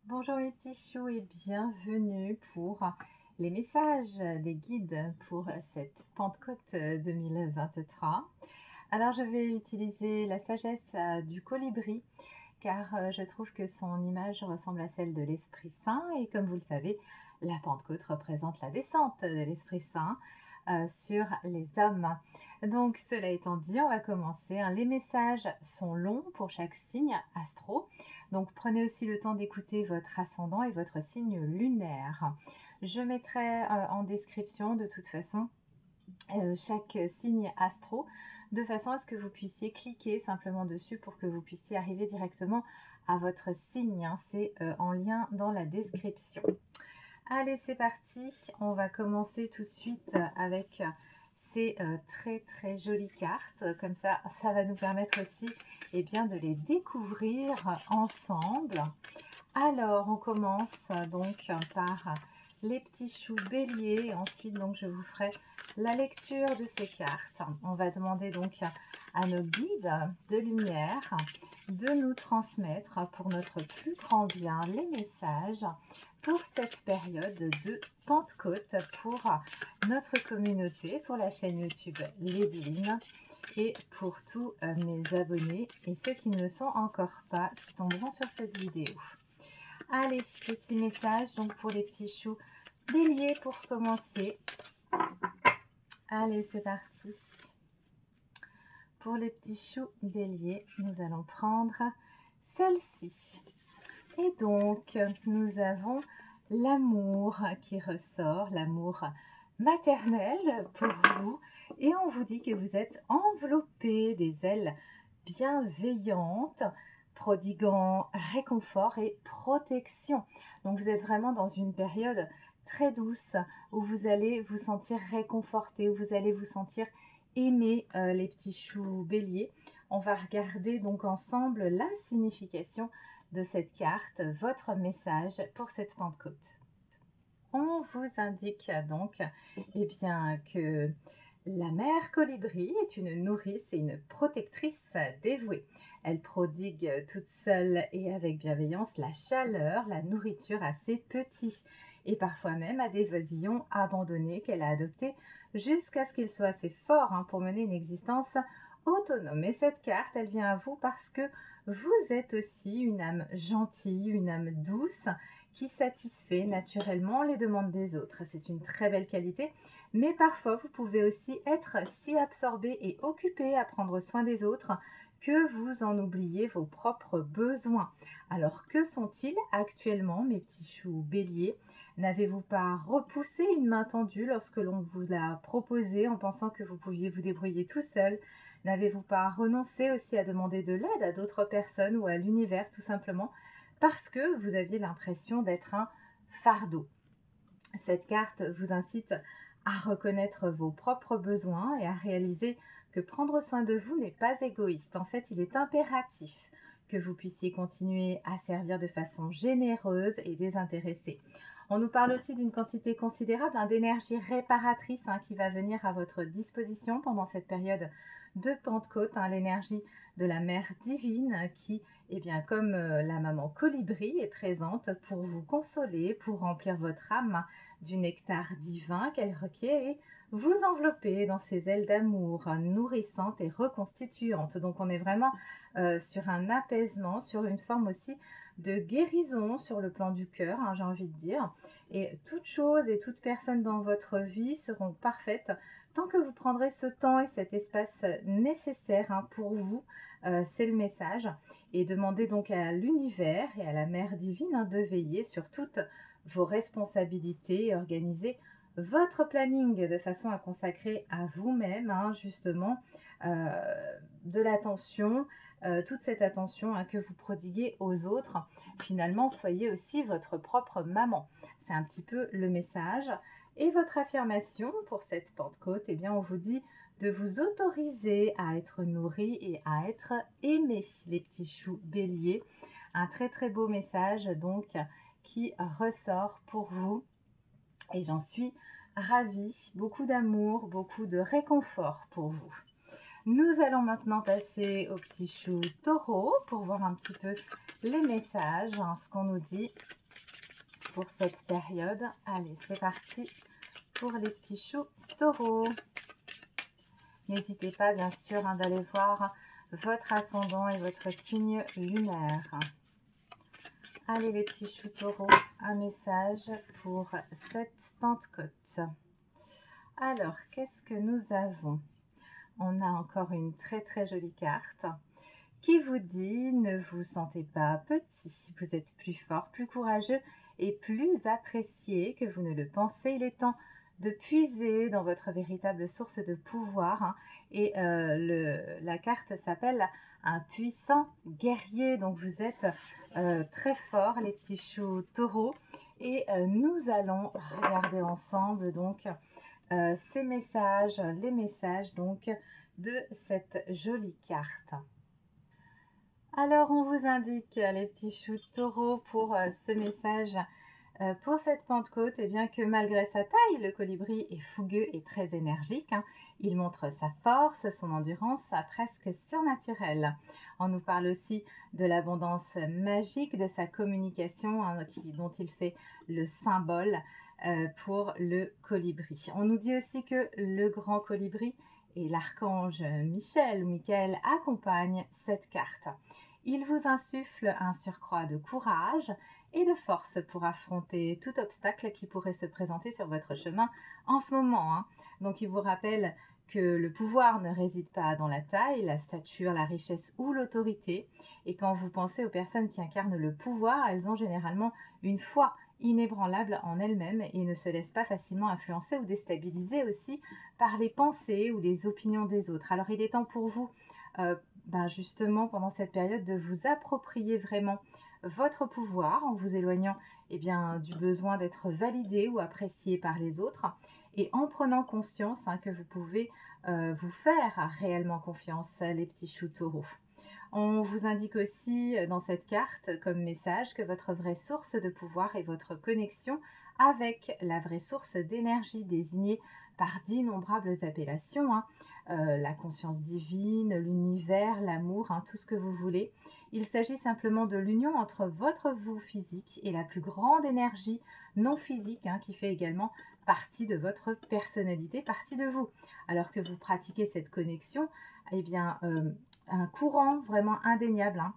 Bonjour mes petits choux et bienvenue pour les messages des guides pour cette Pentecôte 2023. Alors je vais utiliser la sagesse du colibri car je trouve que son image ressemble à celle de l'Esprit Saint et comme vous le savez, la Pentecôte représente la descente de l'Esprit Saint sur les hommes. Donc cela étant dit, on va commencer, hein. Les messages sont longs pour chaque signe astro. Donc prenez aussi le temps d'écouter votre ascendant et votre signe lunaire. Je mettrai en description de toute façon chaque signe astro de façon à ce que vous puissiez cliquer simplement dessus pour que vous puissiez arriver directement à votre signe, hein. C'est en lien dans la description. Allez, c'est parti. On va commencer tout de suite avec ces très jolies cartes. Comme ça va nous permettre aussi bien, de les découvrir ensemble. Alors, on commence donc par les petits choux béliers. Ensuite, donc, je vous ferai la lecture de ces cartes. On va demander donc à nos guides de lumière de nous transmettre pour notre plus grand bien les messages pour cette période de Pentecôte pour notre communauté, pour la chaîne YouTube Les Divines et pour tous mes abonnés et ceux qui ne le sont encore pas qui tomberont sur cette vidéo. Allez, petit message donc pour les petits choux béliers pour commencer. Allez, c'est parti. Pour les petits choux béliers, nous allons prendre celle-ci. Et donc, nous avons l'amour qui ressort, l'amour maternel pour vous. Et on vous dit que vous êtes enveloppé des ailes bienveillantes, prodiguant réconfort et protection. Donc, vous êtes vraiment dans une période très douce où vous allez vous sentir réconforté, où vous allez vous sentir aimé, les petits choux béliers. On va regarder donc ensemble la signification de cette carte, votre message pour cette Pentecôte. On vous indique donc bien, que la mère colibri est une nourrice et une protectrice dévouée. Elle prodigue toute seule et avec bienveillance la chaleur, la nourriture à ses petits et parfois même à des oisillons abandonnés qu'elle a adoptés jusqu'à ce qu'ils soient assez forts, hein, pour mener une existence autonome. Et cette carte, elle vient à vous parce que vous êtes aussi une âme gentille, une âme douce qui satisfait naturellement les demandes des autres. C'est une très belle qualité, mais parfois vous pouvez aussi être si absorbé et occupé à prendre soin des autres que vous en oubliez vos propres besoins. Alors que sont-ils actuellement, mes petits choux béliers? N'avez-vous pas repoussé une main tendue lorsque l'on vous l'a proposé en pensant que vous pouviez vous débrouiller tout seul? N'avez-vous pas renoncé aussi à demander de l'aide à d'autres personnes ou à l'univers tout simplement parce que vous aviez l'impression d'être un fardeau? Cette carte vous incite à reconnaître vos propres besoins et à réaliser que prendre soin de vous n'est pas égoïste. En fait, il est impératif que vous puissiez continuer à servir de façon généreuse et désintéressée. On nous parle aussi d'une quantité considérable, hein, d'énergie réparatrice, hein, qui va venir à votre disposition pendant cette période de Pentecôte, hein, l'énergie de la Mère divine qui, bien, comme la maman colibri, est présente pour vous consoler, pour remplir votre âme du nectar divin qu'elle requiert et vous envelopper dans ses ailes d'amour nourrissantes et reconstituantes. Donc on est vraiment sur un apaisement, sur une forme aussi de guérison sur le plan du cœur, hein, j'ai envie de dire. Et toute chose et toute personne dans votre vie seront parfaites tant que vous prendrez ce temps et cet espace nécessaire, hein, pour vous. C'est le message. Et demandez donc à l'univers et à la Mère divine, hein, de veiller sur toutes vos responsabilités et organiser votre planning de façon à consacrer à vous-même, hein, justement, de l'attention, toute cette attention, hein, que vous prodiguez aux autres. Finalement, soyez aussi votre propre maman. C'est un petit peu le message. Et votre affirmation pour cette Pentecôte, bien, on vous dit de vous autoriser à être nourri et à être aimé, les petits choux béliers. Un très beau message donc qui ressort pour vous et j'en suis ravie. Beaucoup d'amour, beaucoup de réconfort pour vous. Nous allons maintenant passer au petit chou taureau pour voir un petit peu les messages, hein, ce qu'on nous dit pour cette période. Allez, c'est parti pour les petits choux taureaux. N'hésitez pas bien sûr hein, d'aller voir votre ascendant et votre signe lunaire. Allez les petits choux taureaux, un message pour cette Pentecôte. Alors, qu'est-ce que nous avons? On a encore une très jolie carte qui vous dit ne vous sentez pas petit, vous êtes plus fort, plus courageux et plus apprécié que vous ne le pensez. Il est temps de puiser dans votre véritable source de pouvoir hein, et la carte s'appelle un puissant guerrier. Donc vous êtes très fort les petits choux taureaux et nous allons regarder ensemble donc ces messages, les messages donc de cette jolie carte. Alors on vous indique les petits choux taureaux pour ce message pour cette Pentecôte, eh bien que malgré sa taille, le colibri est fougueux et très énergique. Hein. Il montre sa force, son endurance presque surnaturelle. On nous parle aussi de l'abondance magique de sa communication hein, dont il fait le symbole pour le colibri. On nous dit aussi que le grand colibri et l'archange Michel ou Michael accompagnent cette carte. Il vous insuffle un surcroît de courage et de force pour affronter tout obstacle qui pourrait se présenter sur votre chemin en ce moment. Hein. Donc il vous rappelle que le pouvoir ne réside pas dans la taille, la stature, la richesse ou l'autorité. Et quand vous pensez aux personnes qui incarnent le pouvoir, elles ont généralement une foi inébranlable en elles-mêmes et ne se laissent pas facilement influencer ou déstabiliser aussi par les pensées ou les opinions des autres. Alors il est temps pour vous justement pendant cette période de vous approprier vraiment votre pouvoir en vous éloignant du besoin d'être validé ou apprécié par les autres et en prenant conscience hein, que vous pouvez vous faire réellement confiance les petits choux taureaux. On vous indique aussi dans cette carte comme message que votre vraie source de pouvoir est votre connexion avec la vraie source d'énergie désignée par d'innombrables appellations, hein, la conscience divine, l'univers, l'amour, hein, tout ce que vous voulez. Il s'agit simplement de l'union entre votre vous physique et la plus grande énergie non physique hein, qui fait également partie de votre personnalité, partie de vous. Alors que vous pratiquez cette connexion, un courant vraiment indéniable hein,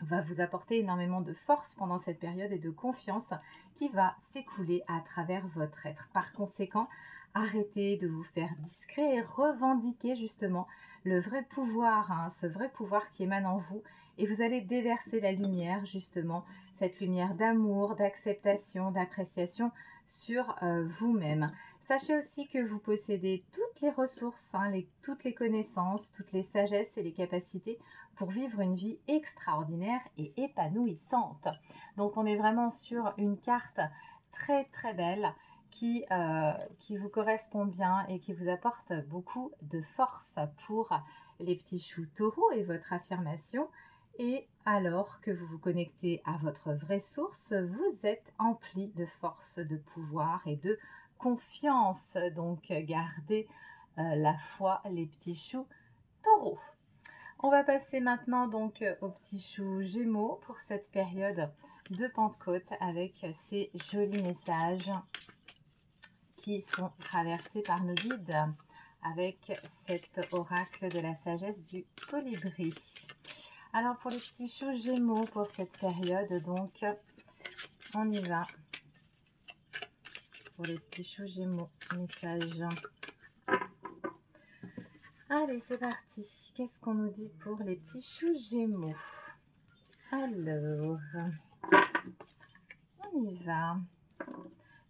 va vous apporter énormément de force pendant cette période et de confiance qui va s'écouler à travers votre être. Par conséquent, arrêtez de vous faire discret et revendiquez justement le vrai pouvoir, hein, ce vrai pouvoir qui émane en vous et vous allez déverser la lumière justement, cette lumière d'amour, d'acceptation, d'appréciation sur vous-même. Sachez aussi que vous possédez toutes les ressources, hein, toutes les connaissances, toutes les sagesses et les capacités pour vivre une vie extraordinaire et épanouissante. Donc on est vraiment sur une carte très belle qui vous correspond bien et qui vous apporte beaucoup de force pour les petits choux taureaux et votre affirmation. Et alors que vous vous connectez à votre vraie source, vous êtes empli de force, de pouvoir et de confiance. Donc gardez la foi, les petits choux taureaux. On va passer maintenant donc aux petits choux Gémeaux pour cette période de Pentecôte avec ces jolis messages qui sont traversés par nos guides avec cet oracle de la sagesse du colibri. Alors pour les petits choux Gémeaux pour cette période, donc on y va. Pour les petits choux Gémeaux, message. Allez, c'est parti. Qu'est-ce qu'on nous dit pour les petits choux Gémeaux? Alors, on y va.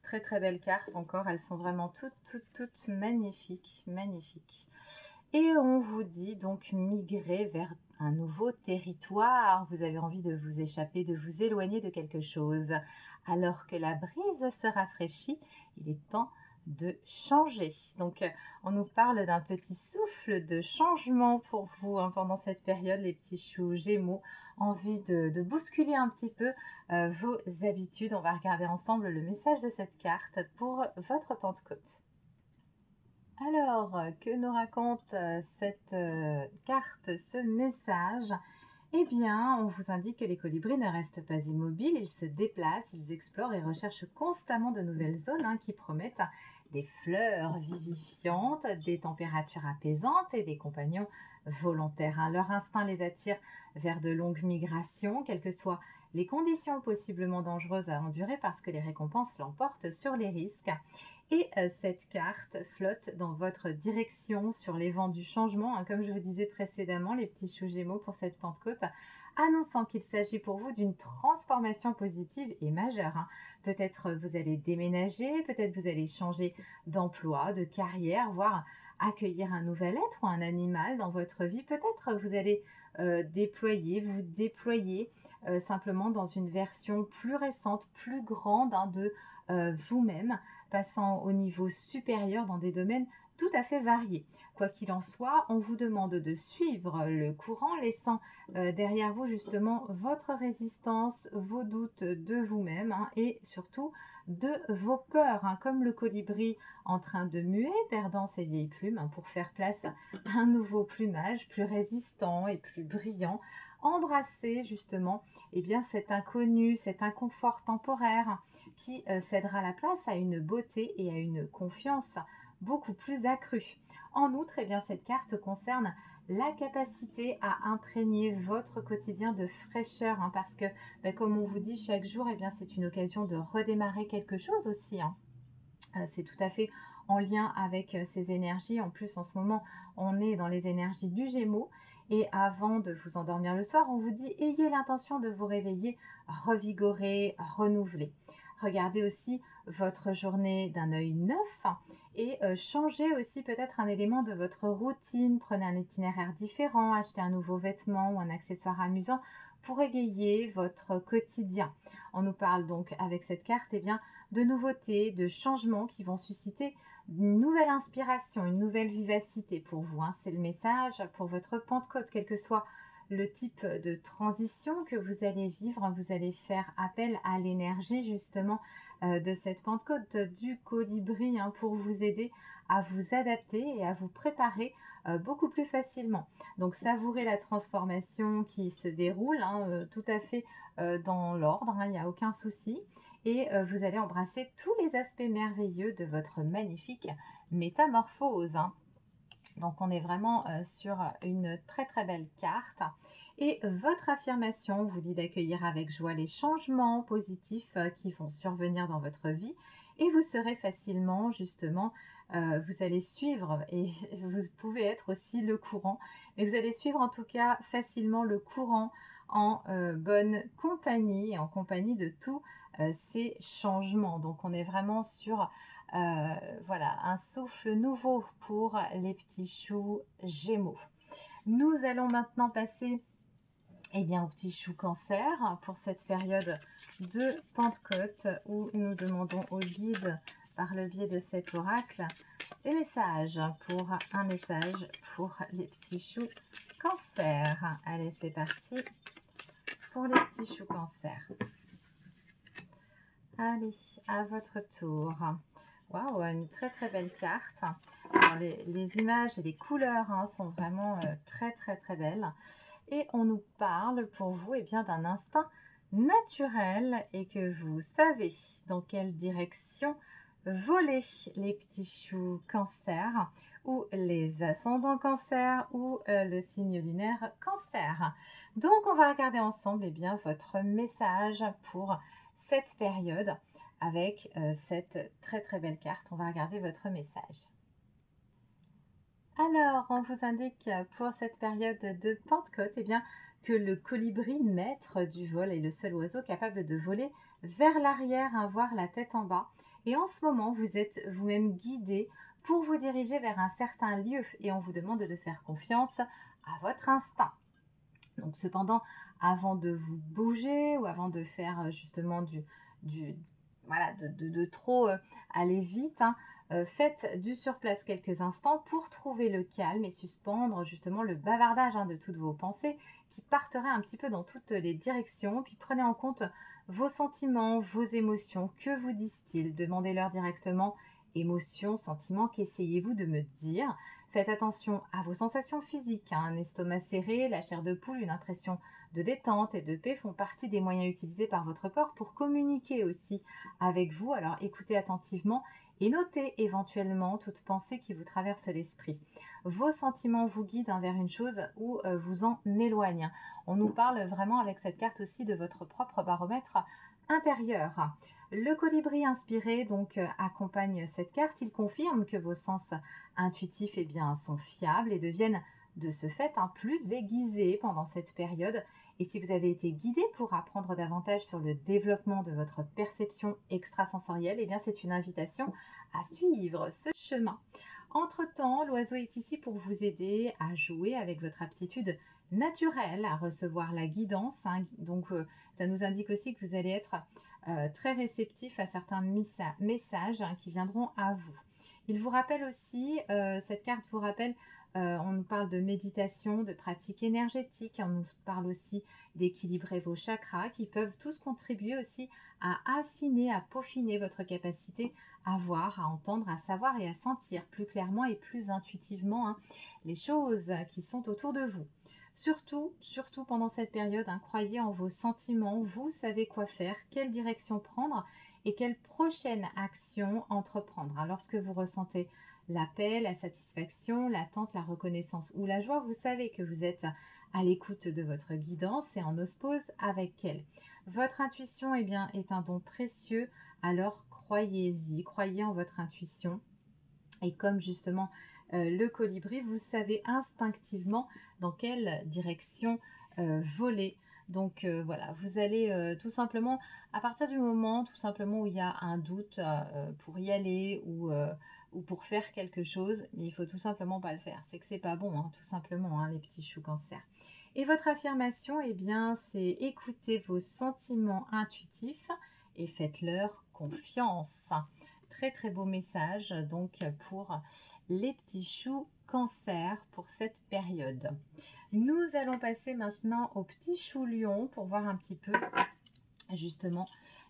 Très belles cartes encore. Elles sont vraiment toutes magnifiques. Et on vous dit donc migrer vers un nouveau territoire. Vous avez envie de vous échapper, de vous éloigner de quelque chose. Alors que la brise se rafraîchit, il est temps de changer. Donc, on nous parle d'un petit souffle de changement pour vous hein, pendant cette période, les petits choux Gémeaux. Envie de bousculer un petit peu vos habitudes. On va regarder ensemble le message de cette carte pour votre Pentecôte. Alors, que nous raconte cette carte, ce message? Eh bien, on vous indique que les colibris ne restent pas immobiles, ils se déplacent, ils explorent et recherchent constamment de nouvelles zones qui promettent des fleurs vivifiantes, des températures apaisantes et des compagnons volontaires. Leur instinct les attire vers de longues migrations, quelles que soient les conditions possiblement dangereuses à endurer parce que les récompenses l'emportent sur les risques. Et cette carte flotte dans votre direction sur les vents du changement, comme je vous disais précédemment, les petits choux Gémeaux pour cette Pentecôte, annonçant qu'il s'agit pour vous d'une transformation positive et majeure. Peut-être vous allez déménager, peut-être vous allez changer d'emploi, de carrière, voire accueillir un nouvel être ou un animal dans votre vie. Peut-être vous allez vous déployer simplement dans une version plus récente, plus grande de vous-même, passant au niveau supérieur dans des domaines tout à fait variés. Quoi qu'il en soit, on vous demande de suivre le courant, laissant derrière vous justement votre résistance, vos doutes de vous-même et surtout de vos peurs, comme le colibri en train de muer, perdant ses vieilles plumes pour faire place à un nouveau plumage plus résistant et plus brillant. Embrasser justement cet inconnu, cet inconfort temporaire qui cédera la place à une beauté et à une confiance beaucoup plus accrue. En outre, cette carte concerne la capacité à imprégner votre quotidien de fraîcheur, parce que, comme on vous dit chaque jour, c'est une occasion de redémarrer quelque chose aussi. C'est tout à fait en lien avec ces énergies. En plus, en ce moment, on est dans les énergies du Gémeaux. Et avant de vous endormir le soir, on vous dit ayez l'intention de vous réveiller revigoré, renouvelé. Regardez aussi votre journée d'un œil neuf et changez aussi peut-être un élément de votre routine. Prenez un itinéraire différent, achetez un nouveau vêtement ou un accessoire amusant pour égayer votre quotidien. On nous parle donc avec cette carte de nouveautés, de changements qui vont susciter une nouvelle inspiration, une nouvelle vivacité pour vous. C'est le message pour votre Pentecôte, quel que soit le type de transition que vous allez vivre, vous allez faire appel à l'énergie justement de cette Pentecôte du colibri pour vous aider à vous adapter et à vous préparer beaucoup plus facilement. Donc savourez la transformation qui se déroule tout à fait dans l'ordre, il n'y a aucun souci. Et vous allez embrasser tous les aspects merveilleux de votre magnifique métamorphose. Donc on est vraiment sur une très très belle carte. Et votre affirmation vous dit d'accueillir avec joie les changements positifs qui vont survenir dans votre vie. Et vous serez facilement justement, vous allez suivre, et vous pouvez être aussi le courant, mais vous allez suivre en tout cas facilement le courant en bonne compagnie, et en compagnie de tous ces changements. Donc on est vraiment sur voilà, un souffle nouveau pour les petits choux Gémeaux. Nous allons maintenant passer au petit chou Cancer pour cette période de Pentecôte où nous demandons au guide par le biais de cet oracle des messages pour un message pour les petits choux Cancer. Allez, c'est parti pour les petits choux Cancer. Allez, à votre tour. Waouh, une très très belle carte. Alors, les images et les couleurs sont vraiment très très très belles. Et on nous parle pour vous d'un instinct naturel et que vous savez dans quelle direction voler, les petits choux Cancer ou les ascendants Cancer ou le signe lunaire Cancer. Donc on va regarder ensemble votre message pour cette période avec cette très très belle carte. On va regarder votre message. Alors, on vous indique pour cette période de Pentecôte que le colibri maître du vol est le seul oiseau capable de voler vers l'arrière, voire la tête en bas. Et en ce moment, vous êtes vous-même guidé pour vous diriger vers un certain lieu et on vous demande de faire confiance à votre instinct. Donc cependant, avant de vous bouger ou avant de faire justement de trop aller vite, faites du surplace quelques instants pour trouver le calme et suspendre justement le bavardage de toutes vos pensées qui parteraient un petit peu dans toutes les directions. Puis prenez en compte vos sentiments, vos émotions, que vous disent-ils? Demandez-leur directement émotions, sentiments qu'essayez-vous de me dire? Faites attention à vos sensations physiques, hein. Un estomac serré, la chair de poule, une impression de détente et de paix font partie des moyens utilisés par votre corps pour communiquer aussi avec vous. Alors écoutez attentivement et notez éventuellement toute pensée qui vous traverse l'esprit. Vos sentiments vous guident, hein, vers une chose ou vous en éloignent. On nous parle vraiment avec cette carte aussi de votre propre baromètre intérieur. Le colibri inspiré donc accompagne cette carte. Il confirme que vos sens intuitifs, eh bien, sont fiables et deviennent de ce fait, hein, plus aiguisés pendant cette période. Et si vous avez été guidé pour apprendre davantage sur le développement de votre perception extrasensorielle, eh bien, c'est une invitation à suivre ce chemin. Entre-temps, l'oiseau est ici pour vous aider à jouer avec votre aptitude naturelle à recevoir la guidance, hein. Donc, ça nous indique aussi que vous allez être très réceptif à certains messages, hein, qui viendront à vous. Il vous rappelle aussi, cette carte vous rappelle, on nous parle de méditation, de pratique énergétique, on nous parle aussi d'équilibrer vos chakras qui peuvent tous contribuer aussi à affiner, à peaufiner votre capacité à voir, à entendre, à savoir et à sentir plus clairement et plus intuitivement, hein, les choses qui sont autour de vous. Surtout, surtout pendant cette période, hein, croyez en vos sentiments, vous savez quoi faire, quelle direction prendre et quelle prochaine action entreprendre. Alors, lorsque vous ressentez la paix, la satisfaction, l'attente, la reconnaissance ou la joie, vous savez que vous êtes à l'écoute de votre guidance et en osmose avec elle. Votre intuition, eh bien, est un don précieux, alors croyez-y, croyez en votre intuition. Et comme justement le colibri, vous savez instinctivement dans quelle direction voler. Donc voilà, vous allez tout simplement, à partir du moment tout simplement où il y a un doute pour y aller ou pour faire quelque chose, il faut tout simplement pas le faire. C'est que c'est pas bon, hein, tout simplement, hein, les petits choux cancer. Et votre affirmation, eh bien, c'est écoutez vos sentiments intuitifs et faites-leur confiance. Très très beau message donc pour les petits choux cancer pour cette période. Nous allons passer maintenant aux petits choux lions pour voir un petit peu justement,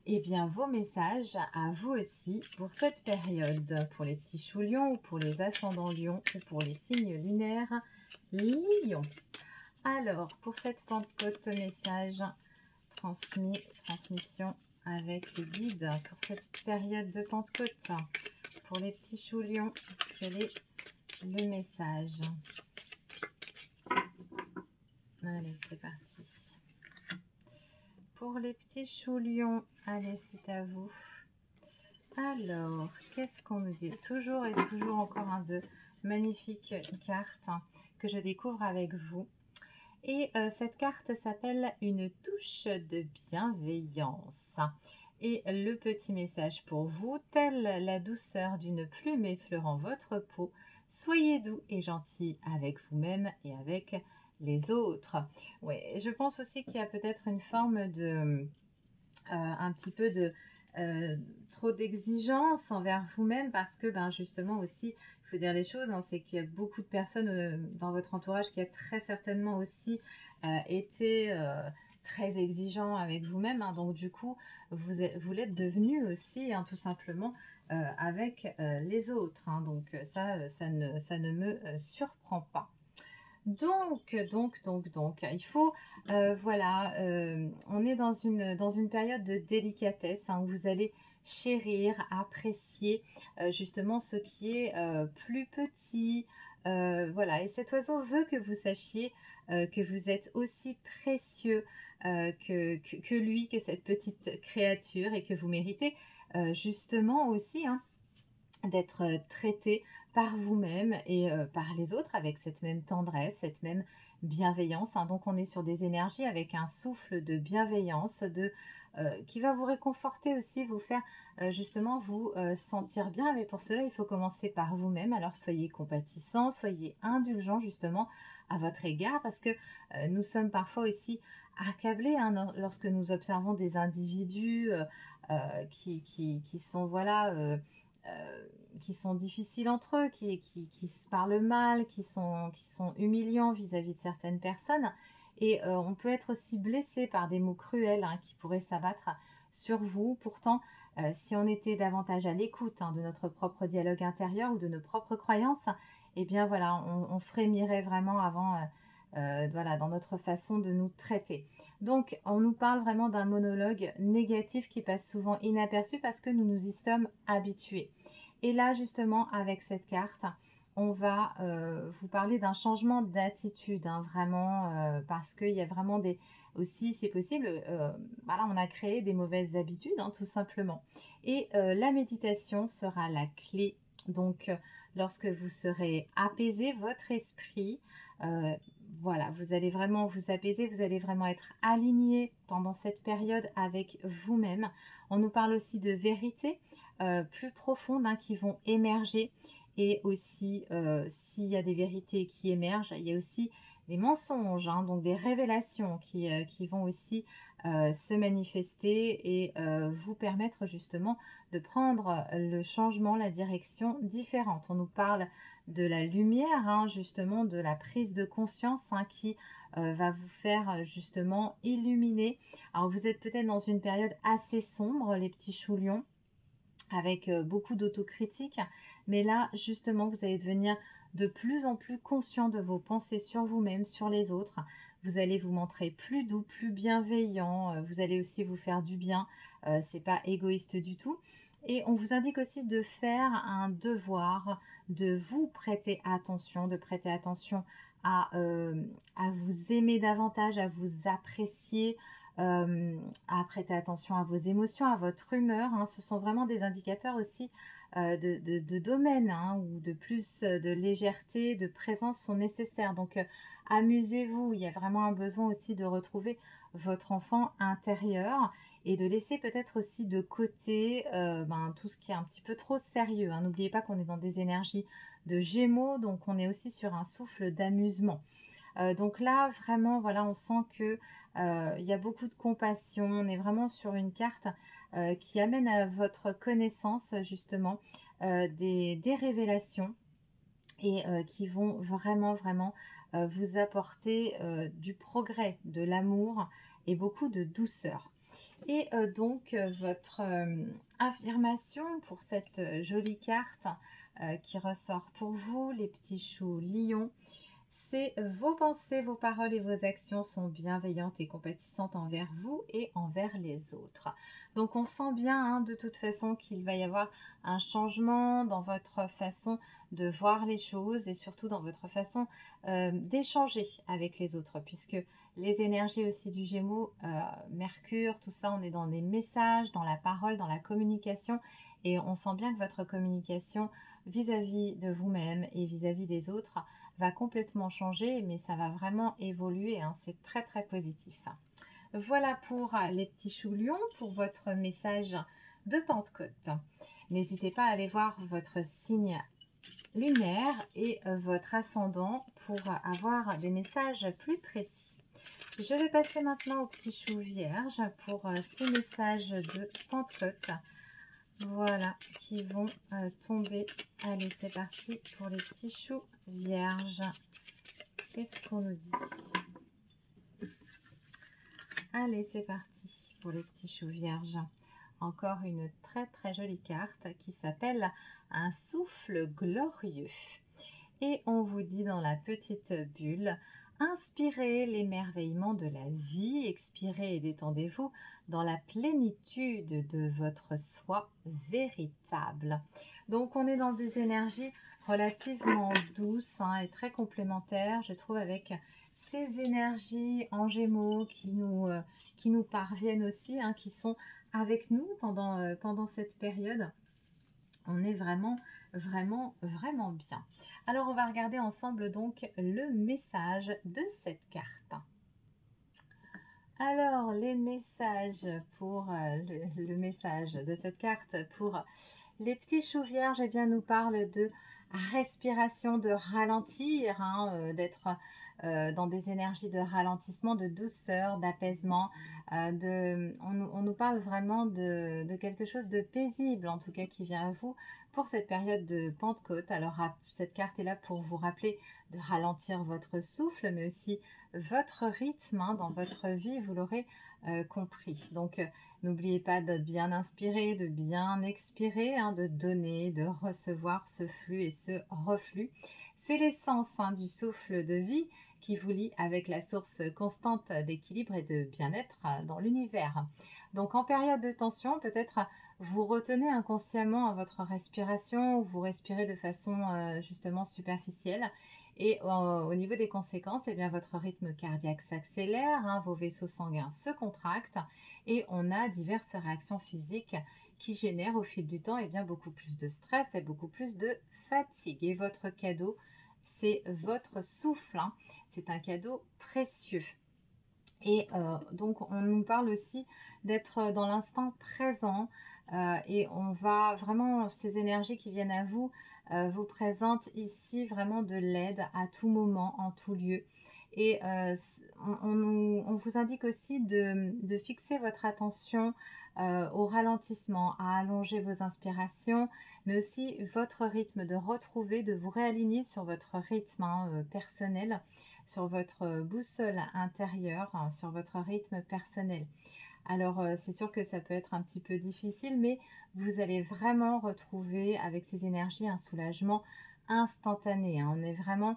eh bien, vos messages à vous aussi pour cette période, pour les petits choux lions ou pour les ascendants lions ou pour les signes lunaires lions. Alors, pour cette Pentecôte, message transmission avec les guides pour cette période de Pentecôte. Pour les petits choux lions, quel est le message? Allez, c'est parti. Pour les petits choux lions, allez, c'est à vous. Alors, qu'est-ce qu'on nous dit? Toujours et toujours encore de magnifiques cartes que je découvre avec vous. Et cette carte s'appelle une touche de bienveillance. Et le petit message pour vous, telle la douceur d'une plume effleurant votre peau, soyez doux et gentil avec vous-même et avec les autres. Ouais, je pense aussi qu'il y a peut-être une forme de, un petit peu de trop d'exigence envers vous-même parce que ben justement aussi, il faut dire les choses, hein, c'est qu'il y a beaucoup de personnes dans votre entourage qui a très certainement aussi été très exigeant avec vous-même, hein, donc du coup vous l'êtes devenu aussi, hein, tout simplement avec les autres, hein, donc ça ne me surprend pas. Donc, il faut, voilà, on est dans une période de délicatesse, hein, où vous allez chérir, apprécier justement ce qui est plus petit. Voilà, et cet oiseau veut que vous sachiez que vous êtes aussi précieux que lui, que cette petite créature, et que vous méritez justement aussi, hein, d'être traité par vous-même et par les autres avec cette même tendresse, cette même bienveillance, hein. Donc on est sur des énergies avec un souffle de bienveillance, qui va vous réconforter aussi, vous faire justement vous sentir bien. Mais pour cela, il faut commencer par vous-même. Alors soyez compatissant, soyez indulgent justement à votre égard, parce que nous sommes parfois aussi accablés, hein, lorsque nous observons des individus qui sont, voilà, qui sont difficiles entre eux, qui se parlent mal, qui sont humiliants vis-à-vis de certaines personnes. Et on peut être aussi blessé par des mots cruels, hein, qui pourraient s'abattre sur vous. Pourtant, Si on était davantage à l'écoute de notre propre dialogue intérieur ou de nos propres croyances, eh bien voilà, on frémirait vraiment avant, voilà, dans notre façon de nous traiter. Donc, on nous parle vraiment d'un monologue négatif qui passe souvent inaperçu parce que nous nous y sommes habitués. Et là, justement, avec cette carte, on va vous parler d'un changement d'attitude, hein, vraiment, parce qu'il y a vraiment des... Aussi, c'est possible, voilà, on a créé des mauvaises habitudes, hein, tout simplement. Et la méditation sera la clé. Donc, lorsque vous serez apaisé, votre esprit, euh, voilà, vous allez vraiment vous apaiser, vous allez vraiment être aligné pendant cette période avec vous-même. On nous parle aussi de vérités plus profondes, hein, qui vont émerger. Et aussi, s'il y a des vérités qui émergent, il y a aussi des mensonges, hein, donc des révélations qui vont aussi se manifester et vous permettre justement de prendre le changement, la direction différente. On nous parle de la lumière, hein, justement, de la prise de conscience, hein, qui va vous faire justement illuminer. Alors vous êtes peut-être dans une période assez sombre, les petits choux lions, avec beaucoup d'autocritique. Mais là, justement, vous allez devenir de plus en plus conscient de vos pensées sur vous-même, sur les autres. Vous allez vous montrer plus doux, plus bienveillant. Vous allez aussi vous faire du bien. C'est pas égoïste du tout. Et on vous indique aussi de faire un devoir, de vous prêter attention, de prêter attention à vous aimer davantage, à vous apprécier, à prêter attention à vos émotions, à votre humeur, hein. Ce sont vraiment des indicateurs aussi de domaine, hein, où de plus de légèreté, de présence sont nécessaires. Donc, amusez-vous. Il y a vraiment un besoin aussi de retrouver votre enfant intérieur et de laisser peut-être aussi de côté tout ce qui est un petit peu trop sérieux, hein. N'oubliez pas qu'on est dans des énergies de Gémeaux, donc on est aussi sur un souffle d'amusement. Donc là, vraiment, voilà, on sent que il y a beaucoup de compassion. On est vraiment sur une carte qui amène à votre connaissance, justement, des révélations et qui vont vraiment, vraiment vous apporter du progrès, de l'amour et beaucoup de douceur. Et donc, votre affirmation pour cette jolie carte qui ressort pour vous, les petits choux lions, c'est vos pensées, vos paroles et vos actions sont bienveillantes et compatissantes envers vous et envers les autres. Donc on sent bien, hein, de toute façon, qu'il va y avoir un changement dans votre façon de voir les choses et surtout dans votre façon d'échanger avec les autres, puisque les énergies aussi du Gémeaux, Mercure, tout ça, on est dans les messages, dans la parole, dans la communication, et on sent bien que votre communication vis-à-vis de vous-même et vis-à-vis des autres va complètement changer, mais ça va vraiment évoluer, hein. C'est très très positif. Voilà pour les petits choux lions, pour votre message de Pentecôte. N'hésitez pas à aller voir votre signe lunaire et votre ascendant pour avoir des messages plus précis. Je vais passer maintenant aux petits choux vierges pour ces messages de Pentecôte. Voilà, qui vont tomber. Allez, c'est parti pour les petits choux vierges. Qu'est-ce qu'on nous dit? Allez, c'est parti pour les petits choux vierges. Encore une très très jolie carte qui s'appelle un souffle glorieux. Et on vous dit dans la petite bulle: inspirez l'émerveillement de la vie, expirez et détendez-vous dans la plénitude de votre soi véritable. Donc on est dans des énergies relativement douces, hein, et très complémentaires, je trouve, avec ces énergies en Gémeaux qui nous parviennent aussi, hein, qui sont avec nous pendant cette période. On est vraiment, vraiment, vraiment bien. Alors, on va regarder ensemble donc le message de cette carte. Alors, les messages pour le message de cette carte pour les petits choux vierges, eh bien, nous parle de respiration, de ralentir, hein, d'être dans des énergies de ralentissement, de douceur, d'apaisement, On nous parle vraiment de quelque chose de paisible, en tout cas, qui vient à vous pour cette période de Pentecôte. Alors, cette carte est là pour vous rappeler de ralentir votre souffle, mais aussi votre rythme hein, dans votre vie, vous l'aurez compris. Donc, n'oubliez pas de bien inspirer, de bien expirer, hein, de donner, de recevoir ce flux et ce reflux. C'est l'essence hein, du souffle de vie qui vous lie avec la source constante d'équilibre et de bien-être dans l'univers. Donc en période de tension, peut-être vous retenez inconsciemment votre respiration ou vous respirez de façon justement superficielle. Et au niveau des conséquences, eh bien, votre rythme cardiaque s'accélère, hein, vos vaisseaux sanguins se contractent et on a diverses réactions physiques qui génèrent au fil du temps eh bien, beaucoup plus de stress et beaucoup plus de fatigue. Et votre cadeau, c'est votre souffle. Hein. C'est un cadeau précieux. Et donc, on nous parle aussi d'être dans l'instant présent et on va vraiment, ces énergies qui viennent à vous, vous présentent ici vraiment de l'aide à tout moment, en tout lieu. Et on vous indique aussi de fixer votre attention au ralentissement, à allonger vos inspirations, mais aussi votre rythme, de retrouver, de vous réaligner sur votre rythme hein, personnel sur votre boussole intérieure, hein, sur votre rythme personnel. Alors, c'est sûr que ça peut être un petit peu difficile, mais vous allez vraiment retrouver avec ces énergies un soulagement instantané. Hein. On est vraiment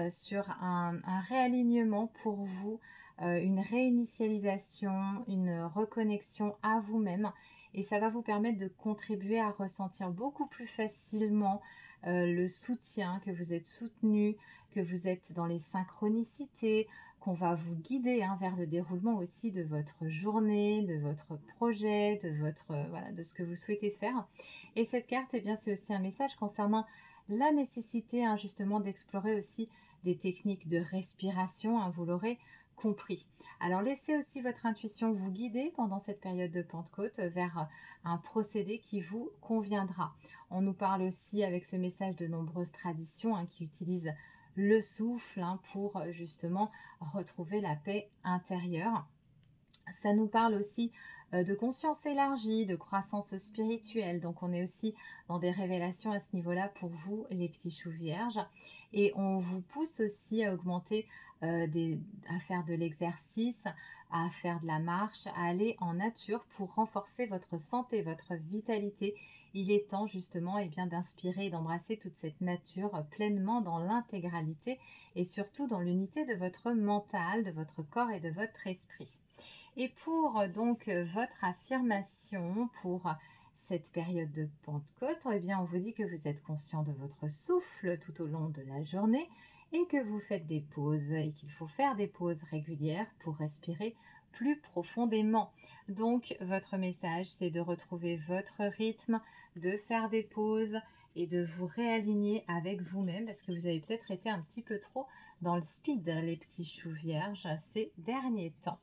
sur un réalignement pour vous, une réinitialisation, une reconnexion à vous-même. Et ça va vous permettre de contribuer à ressentir beaucoup plus facilement le soutien, que vous êtes soutenu, que vous êtes dans les synchronicités, qu'on va vous guider hein, vers le déroulement aussi de votre journée, de votre projet, de votre voilà, de ce que vous souhaitez faire. Et cette carte, eh bien, c'est aussi un message concernant la nécessité hein, justement d'explorer aussi des techniques de respiration, hein, vous l'aurez compris. Alors laissez aussi votre intuition vous guider pendant cette période de Pentecôte vers un procédé qui vous conviendra. On nous parle aussi avec ce message de nombreuses traditions hein, qui utilisent le souffle hein, pour justement retrouver la paix intérieure. Ça nous parle aussi de conscience élargie, de croissance spirituelle. Donc on est aussi dans des révélations à ce niveau-là pour vous, les petits choux vierges. Et on vous pousse aussi à augmenter, à faire de l'exercice, à faire de la marche, à aller en nature pour renforcer votre santé, votre vitalité. Il est temps justement eh bien, d'inspirer et d'embrasser toute cette nature pleinement dans l'intégralité et surtout dans l'unité de votre mental, de votre corps et de votre esprit. Et pour donc votre affirmation pour cette période de Pentecôte, eh bien, on vous dit que vous êtes conscient de votre souffle tout au long de la journée et que vous faites des pauses et qu'il faut faire des pauses régulières pour respirer plus profondément. Donc, votre message, c'est de retrouver votre rythme, de faire des pauses et de vous réaligner avec vous-même parce que vous avez peut-être été un petit peu trop dans le speed, les petits choux vierges, ces derniers temps.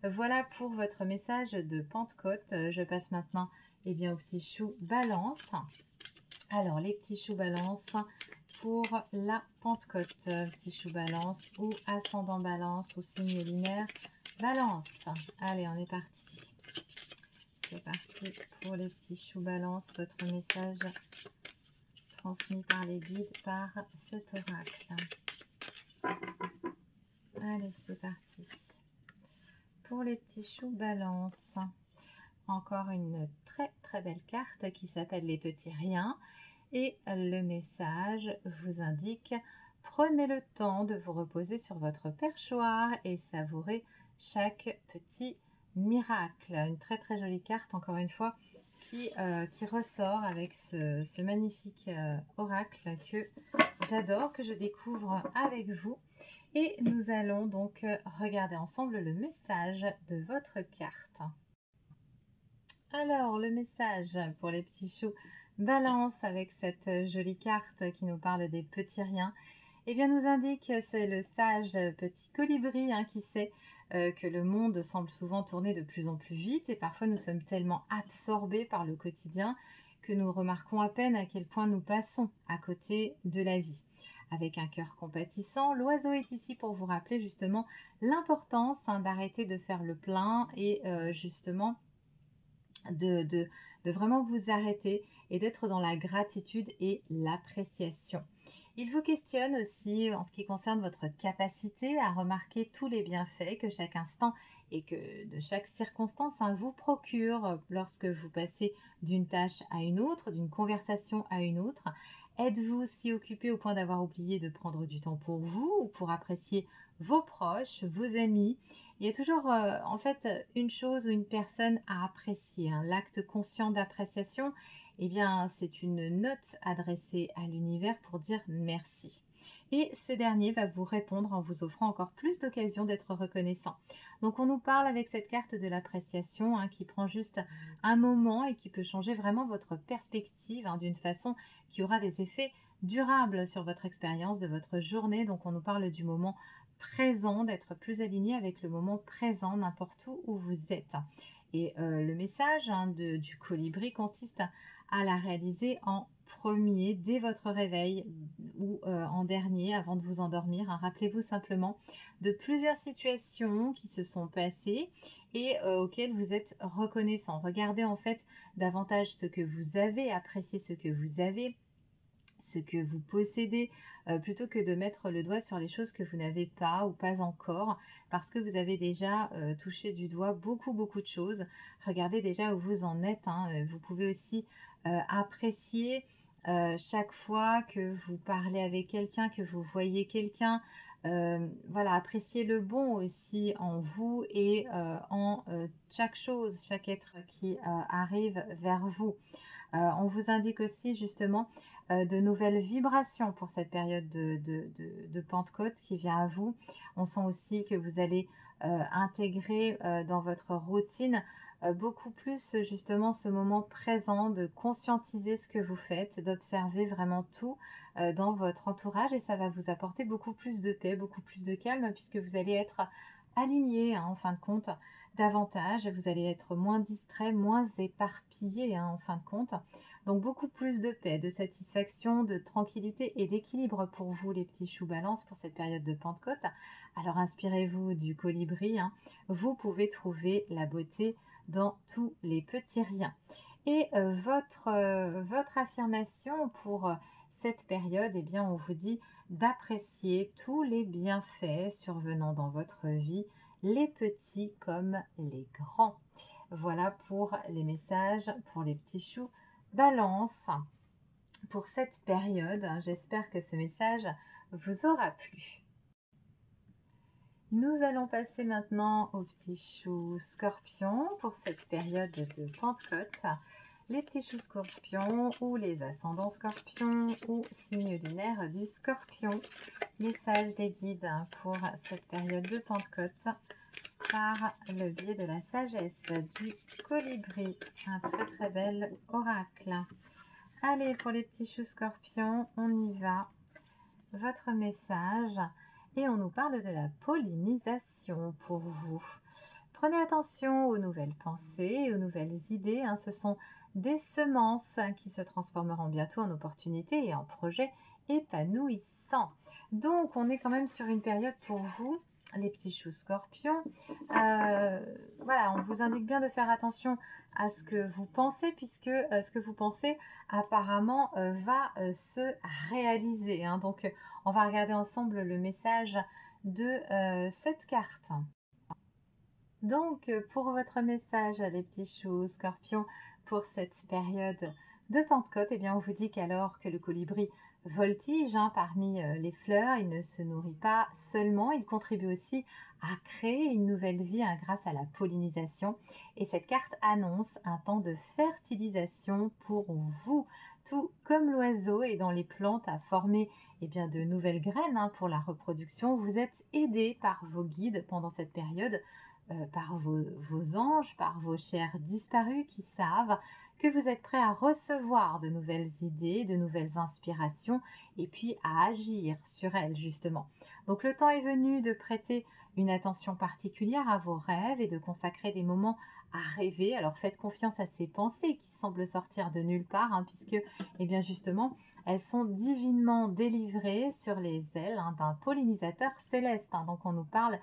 Voilà pour votre message de Pentecôte. Je passe maintenant eh bien, aux petits choux balance. Alors, les petits choux balance pour la Pentecôte. Petits choux balance ou ascendant balance ou signe lunaire balance. Allez, on est parti. C'est parti pour les petits choux balance. Votre message transmis par les guides par cet oracle. Allez, c'est parti. Pour les petits choux balance, encore une très très belle carte qui s'appelle les petits riens et le message vous indique prenez le temps de vous reposer sur votre perchoir et savourer chaque petit miracle. Une très très jolie carte encore une fois qui ressort avec ce magnifique oracle que j'adore, que je découvre avec vous. Et nous allons donc regarder ensemble le message de votre carte. Alors, le message pour les petits choux balance avec cette jolie carte qui nous parle des petits riens. Eh bien, nous indique, c'est le sage petit colibri hein, qui sait que le monde semble souvent tourner de plus en plus vite et parfois nous sommes tellement absorbés par le quotidien que nous remarquons à peine à quel point nous passons à côté de la vie. avec un cœur compatissant. L'oiseau est ici pour vous rappeler justement l'importance d'arrêter de faire le plein et justement de, de, de vraiment vous arrêter et d'être dans la gratitude et l'appréciation. Il vous questionne aussi en ce qui concerne votre capacité à remarquer tous les bienfaits que chaque instant et que de chaque circonstance vous procure lorsque vous passez d'une tâche à une autre, d'une conversation à une autre. Êtes-vous si occupé au point d'avoir oublié de prendre du temps pour vous ou pour apprécier vos proches, vos amis? Il y a toujours en fait une chose ou une personne à apprécier, hein. L'acte conscient d'appréciation, eh bien, c'est une note adressée à l'univers pour dire merci. Et ce dernier va vous répondre en vous offrant encore plus d'occasions d'être reconnaissant. Donc, on nous parle avec cette carte de l'appréciation, hein, qui prend juste un moment et qui peut changer vraiment votre perspective, hein, d'une façon qui aura des effets durables sur votre expérience de votre journée. Donc, on nous parle du moment présent, d'être plus aligné avec le moment présent, n'importe où vous êtes. Et le message, hein, du colibri consiste à la réaliser en premier dès votre réveil ou en dernier avant de vous endormir, hein. Rappelez-vous simplement de plusieurs situations qui se sont passées et auxquelles vous êtes reconnaissant. Regardez en fait davantage ce que vous avez, appréciez ce que vous avez, ce que vous possédez, plutôt que de mettre le doigt sur les choses que vous n'avez pas ou pas encore, parce que vous avez déjà touché du doigt beaucoup, beaucoup de choses. Regardez déjà où vous en êtes, hein. Vous pouvez aussi apprécier chaque fois que vous parlez avec quelqu'un, que vous voyez quelqu'un. Voilà, apprécier le bon aussi en vous et en chaque chose, chaque être qui arrive vers vous. On vous indique aussi justement de nouvelles vibrations pour cette période de Pentecôte qui vient à vous. On sent aussi que vous allez intégrer dans votre routine beaucoup plus justement ce moment présent, de conscientiser ce que vous faites, d'observer vraiment tout dans votre entourage et ça va vous apporter beaucoup plus de paix, beaucoup plus de calme puisque vous allez être aligné, hein, en fin de compte davantage, vous allez être moins distrait, moins éparpillé, hein, en fin de compte. Donc beaucoup plus de paix, de satisfaction, de tranquillité et d'équilibre pour vous les petits choux balance pour cette période de Pentecôte. Alors inspirez-vous du colibri, hein. Vous pouvez trouver la beauté dans tous les petits riens. Et votre affirmation pour cette période, eh bien on vous dit d'apprécier tous les bienfaits survenant dans votre vie, les petits comme les grands. Voilà pour les messages pour les petits choux balance pour cette période. J'espère que ce message vous aura plu. Nous allons passer maintenant aux petits choux scorpions pour cette période de Pentecôte. Les petits choux scorpions ou les ascendants scorpions ou signe lunaire du scorpion. Message des guides pour cette période de Pentecôte par le biais de la sagesse du colibri. Un très très bel oracle. Allez, pour les petits choux scorpions, on y va. Votre message. Et on nous parle de la pollinisation pour vous. Prenez attention aux nouvelles pensées, aux nouvelles idées, hein. Ce sont des semences qui se transformeront bientôt en opportunités et en projets épanouissants. Donc, on est quand même sur une période pour vous, les petits choux scorpions. Voilà, on vous indique bien de faire attention à ce que vous pensez, puisque ce que vous pensez apparemment va se réaliser, hein. Donc, on va regarder ensemble le message de cette carte. Donc, pour votre message, les petits choux scorpions, pour cette période de Pentecôte, eh bien, on vous dit qu'alors que le colibri voltige, hein, parmi les fleurs, il ne se nourrit pas seulement, il contribue aussi à créer une nouvelle vie, hein, grâce à la pollinisation. Et cette carte annonce un temps de fertilisation pour vous, tout comme l'oiseau est dans les plantes à former, eh bien, de nouvelles graines, hein, pour la reproduction. Vous êtes aidé par vos guides pendant cette période, par vos anges, par vos chers disparus qui savent que vous êtes prêt à recevoir de nouvelles idées, de nouvelles inspirations et puis à agir sur elles justement. Donc le temps est venu de prêter une attention particulière à vos rêves et de consacrer des moments à rêver. Alors faites confiance à ces pensées qui semblent sortir de nulle part, hein, puisque, eh bien justement, elles sont divinement délivrées sur les ailes, hein, d'un pollinisateur céleste, hein. Donc on nous parle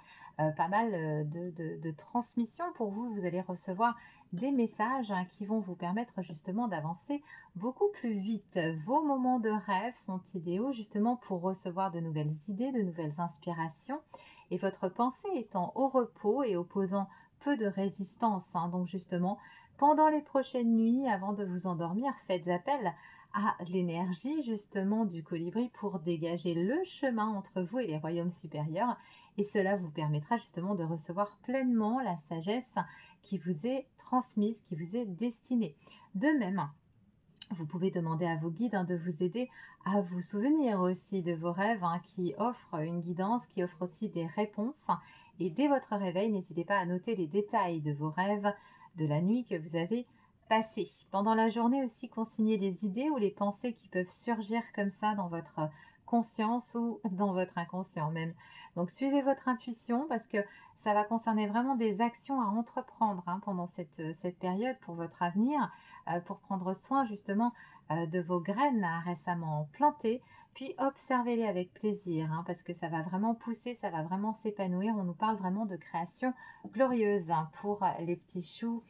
pas mal de transmission pour vous. Vous allez recevoir des messages, hein, qui vont vous permettre justement d'avancer beaucoup plus vite. Vos moments de rêve sont idéaux justement pour recevoir de nouvelles idées, de nouvelles inspirations. Et votre pensée étant au repos et opposant peu de résistance, hein. Donc justement, pendant les prochaines nuits, avant de vous endormir, faites appel à l'énergie justement du colibri pour dégager le chemin entre vous et les royaumes supérieurs. Et cela vous permettra justement de recevoir pleinement la sagesse qui vous est transmise, qui vous est destinée. De même, vous pouvez demander à vos guides, hein, de vous aider à vous souvenir aussi de vos rêves, hein, qui offrent une guidance, qui offrent aussi des réponses. Et dès votre réveil, n'hésitez pas à noter les détails de vos rêves de la nuit que vous avez passée. Pendant la journée aussi, consignez les idées ou les pensées qui peuvent surgir comme ça dans votre conscience ou dans votre inconscient même. Donc suivez votre intuition parce que ça va concerner vraiment des actions à entreprendre, hein, pendant cette période pour votre avenir, pour prendre soin justement de vos graines, hein, récemment plantées, puis observez-les avec plaisir, hein, parce que ça va vraiment pousser, ça va vraiment s'épanouir. On nous parle vraiment de création glorieuse, hein, pour les petits choux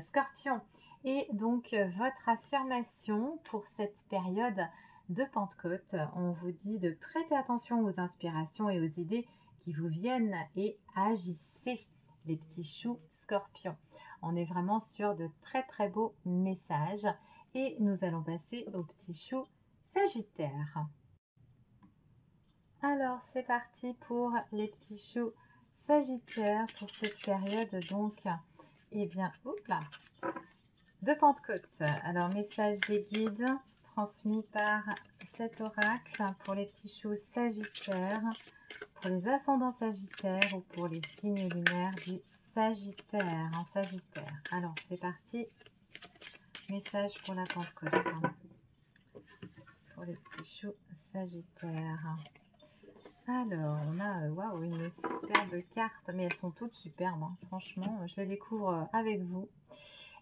scorpions. Et donc, votre affirmation pour cette période de Pentecôte, on vous dit de prêter attention aux inspirations et aux idées qui vous viennent et agissez, les petits choux scorpions. On est vraiment sur de très très beaux messages et nous allons passer aux petits choux sagittaires. Alors c'est parti pour les petits choux sagittaires pour cette période donc, eh bien, oups là, de Pentecôte. Alors message des guides transmis par cet oracle pour les petits choux sagittaires, pour les ascendants sagittaires ou pour les signes lunaires du Sagittaire, en Sagittaire. Alors, c'est parti. Message pour la Pentecôte, hein, pour les petits choux Sagittaires. Alors, on a waouh, une superbe carte, mais elles sont toutes superbes, hein. Franchement, je les découvre avec vous.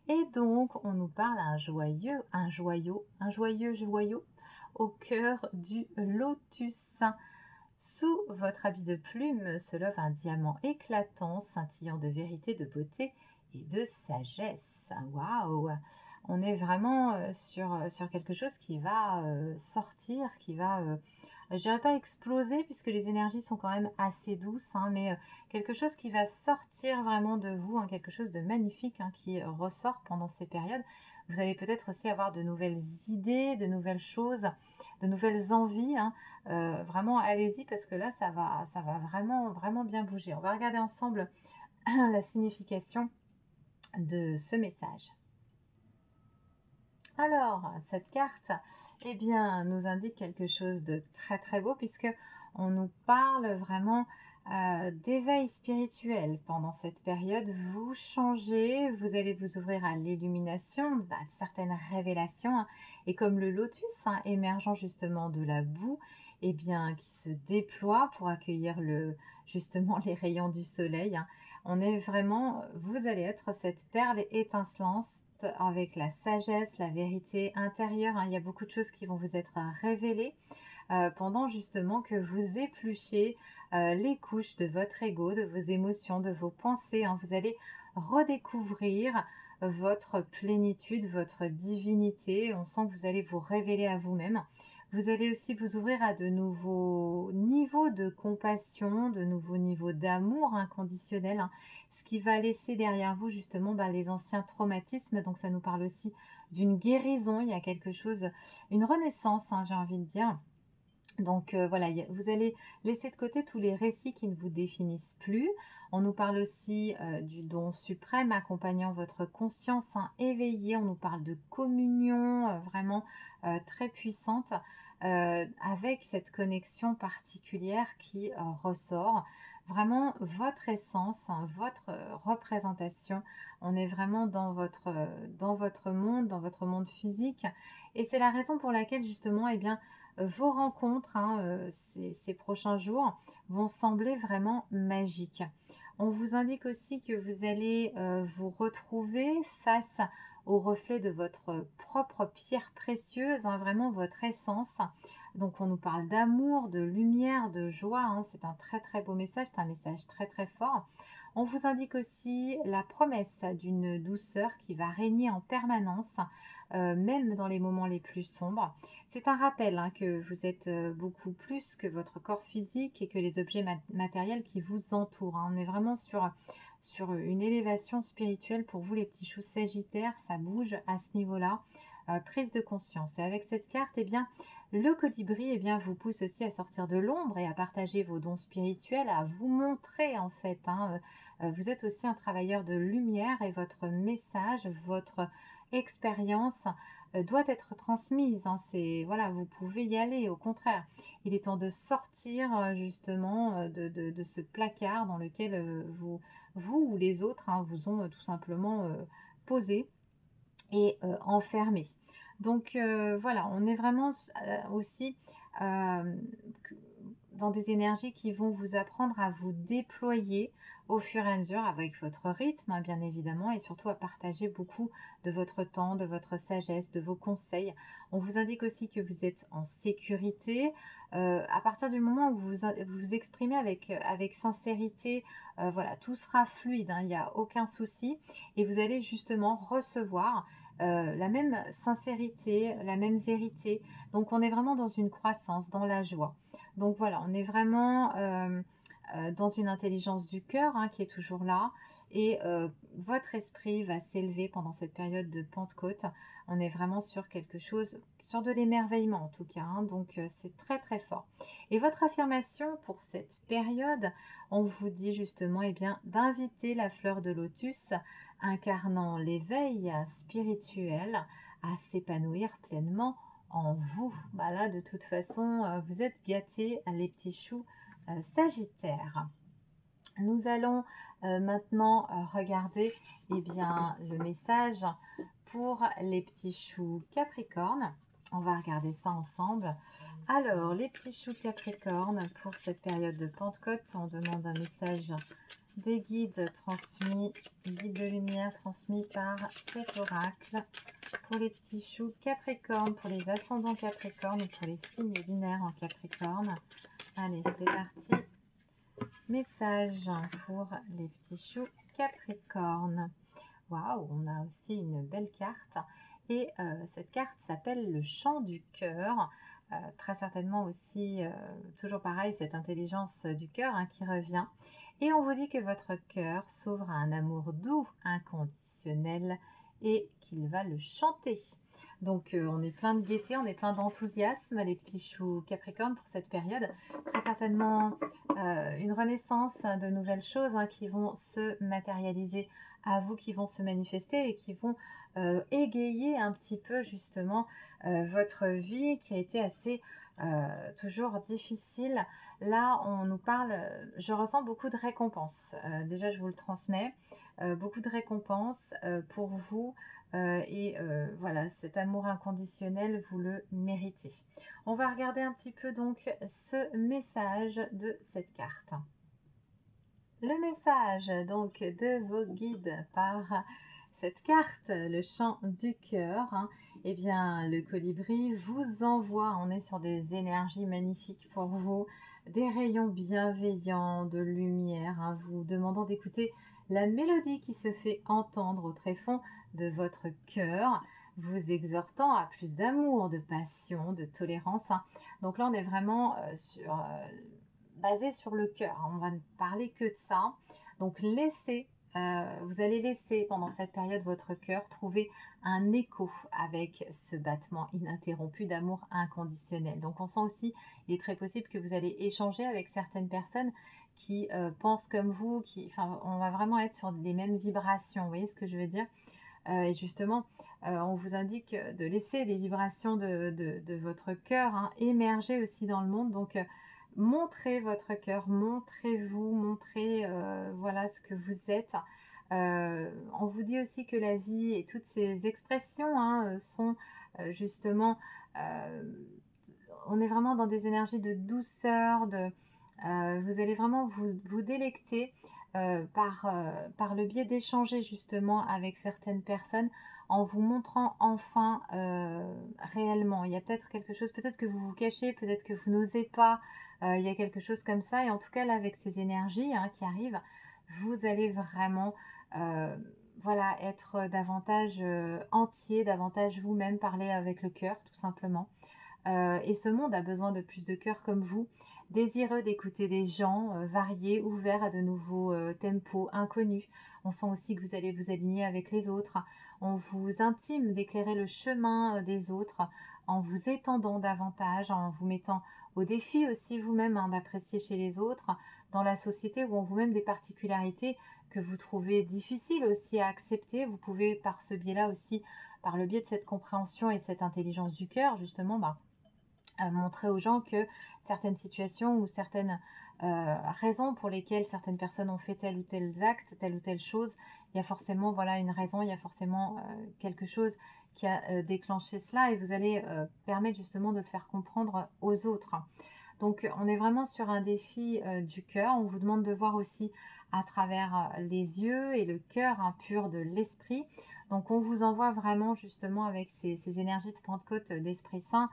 Et donc, on nous parle d'un joyeux joyau au cœur du lotus. Sous votre habit de plume se lève un diamant éclatant, scintillant de vérité, de beauté et de sagesse. Waouh! On est vraiment sur quelque chose qui va sortir, qui va, je dirais pas exploser, puisque les énergies sont quand même assez douces, hein, mais quelque chose qui va sortir vraiment de vous, hein, quelque chose de magnifique, hein, qui ressort pendant ces périodes. Vous allez peut-être aussi avoir de nouvelles idées, de nouvelles choses, de nouvelles envies, hein. Vraiment, allez-y parce que là, ça va vraiment, vraiment bien bouger. On va regarder ensemble la signification de ce message. Alors, cette carte, eh bien, nous indique quelque chose de très, très beau puisque on nous parle vraiment d'éveil spirituel pendant cette période. Vous changez, vous allez vous ouvrir à l'illumination, à certaines révélations, hein. Et comme le lotus, hein, émergeant justement de la boue, eh bien, qui se déploie pour accueillir justement les rayons du soleil, hein. On est vraiment, vous allez être cette perle étincelante avec la sagesse, la vérité intérieure, hein. Il y a beaucoup de choses qui vont vous être révélées pendant justement que vous épluchez les couches de votre ego, de vos émotions, de vos pensées, hein. Vous allez redécouvrir votre plénitude, votre divinité. On sent que vous allez vous révéler à vous-même. Vous allez aussi vous ouvrir à de nouveaux niveaux de compassion, de nouveaux niveaux d'amour inconditionnel, hein, ce qui va laisser derrière vous justement les anciens traumatismes. Donc ça nous parle aussi d'une guérison. Il y a quelque chose, une renaissance, hein, j'ai envie de dire. Donc voilà, vous allez laisser de côté tous les récits qui ne vous définissent plus. On nous parle aussi du don suprême accompagnant votre conscience, hein, éveillée. On nous parle de communion vraiment très puissante avec cette connexion particulière qui ressort. Vraiment votre essence, hein, votre représentation. On est vraiment dans votre monde physique. Et c'est la raison pour laquelle justement, eh bien, vos rencontres, hein, ces prochains jours vont sembler vraiment magiques. On vous indique aussi que vous allez vous retrouver face au reflet de votre propre pierre précieuse, hein, vraiment votre essence. Donc on nous parle d'amour, de lumière, de joie, hein. C'est un très très beau message, c'est un message très très fort. On vous indique aussi la promesse d'une douceur qui va régner en permanence, même dans les moments les plus sombres. C'est un rappel, hein, que vous êtes beaucoup plus que votre corps physique et que les objets matériels qui vous entourent, hein. On est vraiment sur une élévation spirituelle pour vous les petits choux sagittaires, ça bouge à ce niveau-là. Prise de conscience. Et avec cette carte, eh bien, le colibri, eh bien, vous pousse aussi à sortir de l'ombre et à partager vos dons spirituels, à vous montrer en fait, hein. Vous êtes aussi un travailleur de lumière et votre message, votre expérience doit être transmise, hein. C'est, voilà, vous pouvez y aller, au contraire. Il est temps de sortir justement de ce placard dans lequel vous ou les autres, hein, vous ont tout simplement posé et enfermé. Donc voilà, on est vraiment aussi euh, que- dans des énergies qui vont vous apprendre à vous déployer au fur et à mesure avec votre rythme, hein, bien évidemment, et surtout à partager beaucoup de votre temps, de votre sagesse, de vos conseils. On vous indique aussi que vous êtes en sécurité. À partir du moment où vous exprimez avec sincérité, voilà, tout sera fluide, hein, il n'y a aucun souci, et vous allez justement recevoir la même sincérité, la même vérité. Donc on est vraiment dans une croissance, dans la joie. Donc voilà, on est vraiment dans une intelligence du cœur, hein, qui est toujours là. Et votre esprit va s'élever pendant cette période de Pentecôte. On est vraiment sur quelque chose, sur de l'émerveillement en tout cas, hein. Donc c'est très très fort. Et votre affirmation pour cette période, on vous dit justement, eh bien, d'inviter la fleur de lotus incarnant l'éveil spirituel à s'épanouir pleinement en vous. Bah là, de toute façon, vous êtes gâtés, les petits choux Sagittaires. Nous allons maintenant regarder, eh bien, le message pour les petits choux Capricorne. On va regarder ça ensemble. Alors, les petits choux Capricorne, pour cette période de Pentecôte, on demande un message des guides transmis, guides de lumière transmis par cet oracle. Pour les petits choux Capricorne, pour les ascendants Capricorne ou pour les signes lunaires en Capricorne. Allez, c'est parti. Message pour les petits choux Capricorne. Waouh, on a aussi une belle carte. Et cette carte s'appelle le chant du cœur. Très certainement aussi, toujours pareil, cette intelligence du cœur, hein, qui revient. Et on vous dit que votre cœur s'ouvre à un amour doux, inconditionnel, et qu'il va le chanter. Donc on est plein de gaieté, on est plein d'enthousiasme, les petits choux Capricorne, pour cette période. Très certainement une renaissance, hein, de nouvelles choses, hein, qui vont se matérialiser à vous, qui vont se manifester et qui vont égayer un petit peu justement votre vie qui a été assez toujours difficile. Là, on nous parle, je ressens beaucoup de récompenses. Déjà, je vous le transmets, beaucoup de récompenses pour vous. Et voilà, cet amour inconditionnel, vous le méritez. On va regarder un petit peu donc ce message de cette carte. Le message donc de vos guides par cette carte, le chant du cœur, hein. Eh bien, le colibri vous envoie, on est sur des énergies magnifiques pour vous, des rayons bienveillants de lumière, hein, vous demandant d'écouter la mélodie qui se fait entendre au tréfonds de votre cœur, vous exhortant à plus d'amour, de passion, de tolérance, hein. Donc là, on est vraiment basé sur le cœur, hein. On va ne parler que de ça. Donc laissez, vous allez laisser pendant cette période votre cœur trouver un écho avec ce battement ininterrompu d'amour inconditionnel. Donc on sent aussi, il est très possible que vous allez échanger avec certaines personnes qui pensent comme vous, enfin, on va vraiment être sur les mêmes vibrations. Vous voyez ce que je veux dire? Et justement, on vous indique de laisser les vibrations de votre cœur, hein, émerger aussi dans le monde. Donc, montrez votre cœur, montrez-vous, montrez voilà ce que vous êtes. On vous dit aussi que la vie et toutes ces expressions, hein, sont justement, euh, on est vraiment dans des énergies de douceur, vous allez vraiment vous délecter par le biais d'échanger justement avec certaines personnes en vous montrant enfin réellement. Il y a peut-être quelque chose, peut-être que vous vous cachez, peut-être que vous n'osez pas, il y a quelque chose comme ça. Et en tout cas, là, avec ces énergies hein, qui arrivent, vous allez vraiment euh, voilà, être davantage entier, davantage vous-même, parler avec le cœur, tout simplement. Et ce monde a besoin de plus de cœurs comme vous, désireux d'écouter des gens variés, ouverts à de nouveaux tempos inconnus. On sent aussi que vous allez vous aligner avec les autres. On vous intime d'éclairer le chemin des autres en vous étendant davantage, en vous mettant au défi aussi vous-même hein, d'apprécier chez les autres, dans la société où on vous même des particularités que vous trouvez difficiles aussi à accepter. Vous pouvez par ce biais-là aussi, par le biais de cette compréhension et cette intelligence du cœur, justement, bah, montrer aux gens que certaines situations ou certaines raisons pour lesquelles certaines personnes ont fait tel ou tel acte, telle ou telle chose, il y a forcément voilà une raison, il y a forcément quelque chose qui a déclenché cela et vous allez permettre justement de le faire comprendre aux autres. Donc, on est vraiment sur un défi du cœur. On vous demande de voir aussi à travers les yeux et le cœur hein, pur de l'esprit. Donc, on vous envoie vraiment justement avec ces énergies de Pentecôte d'Esprit Saint,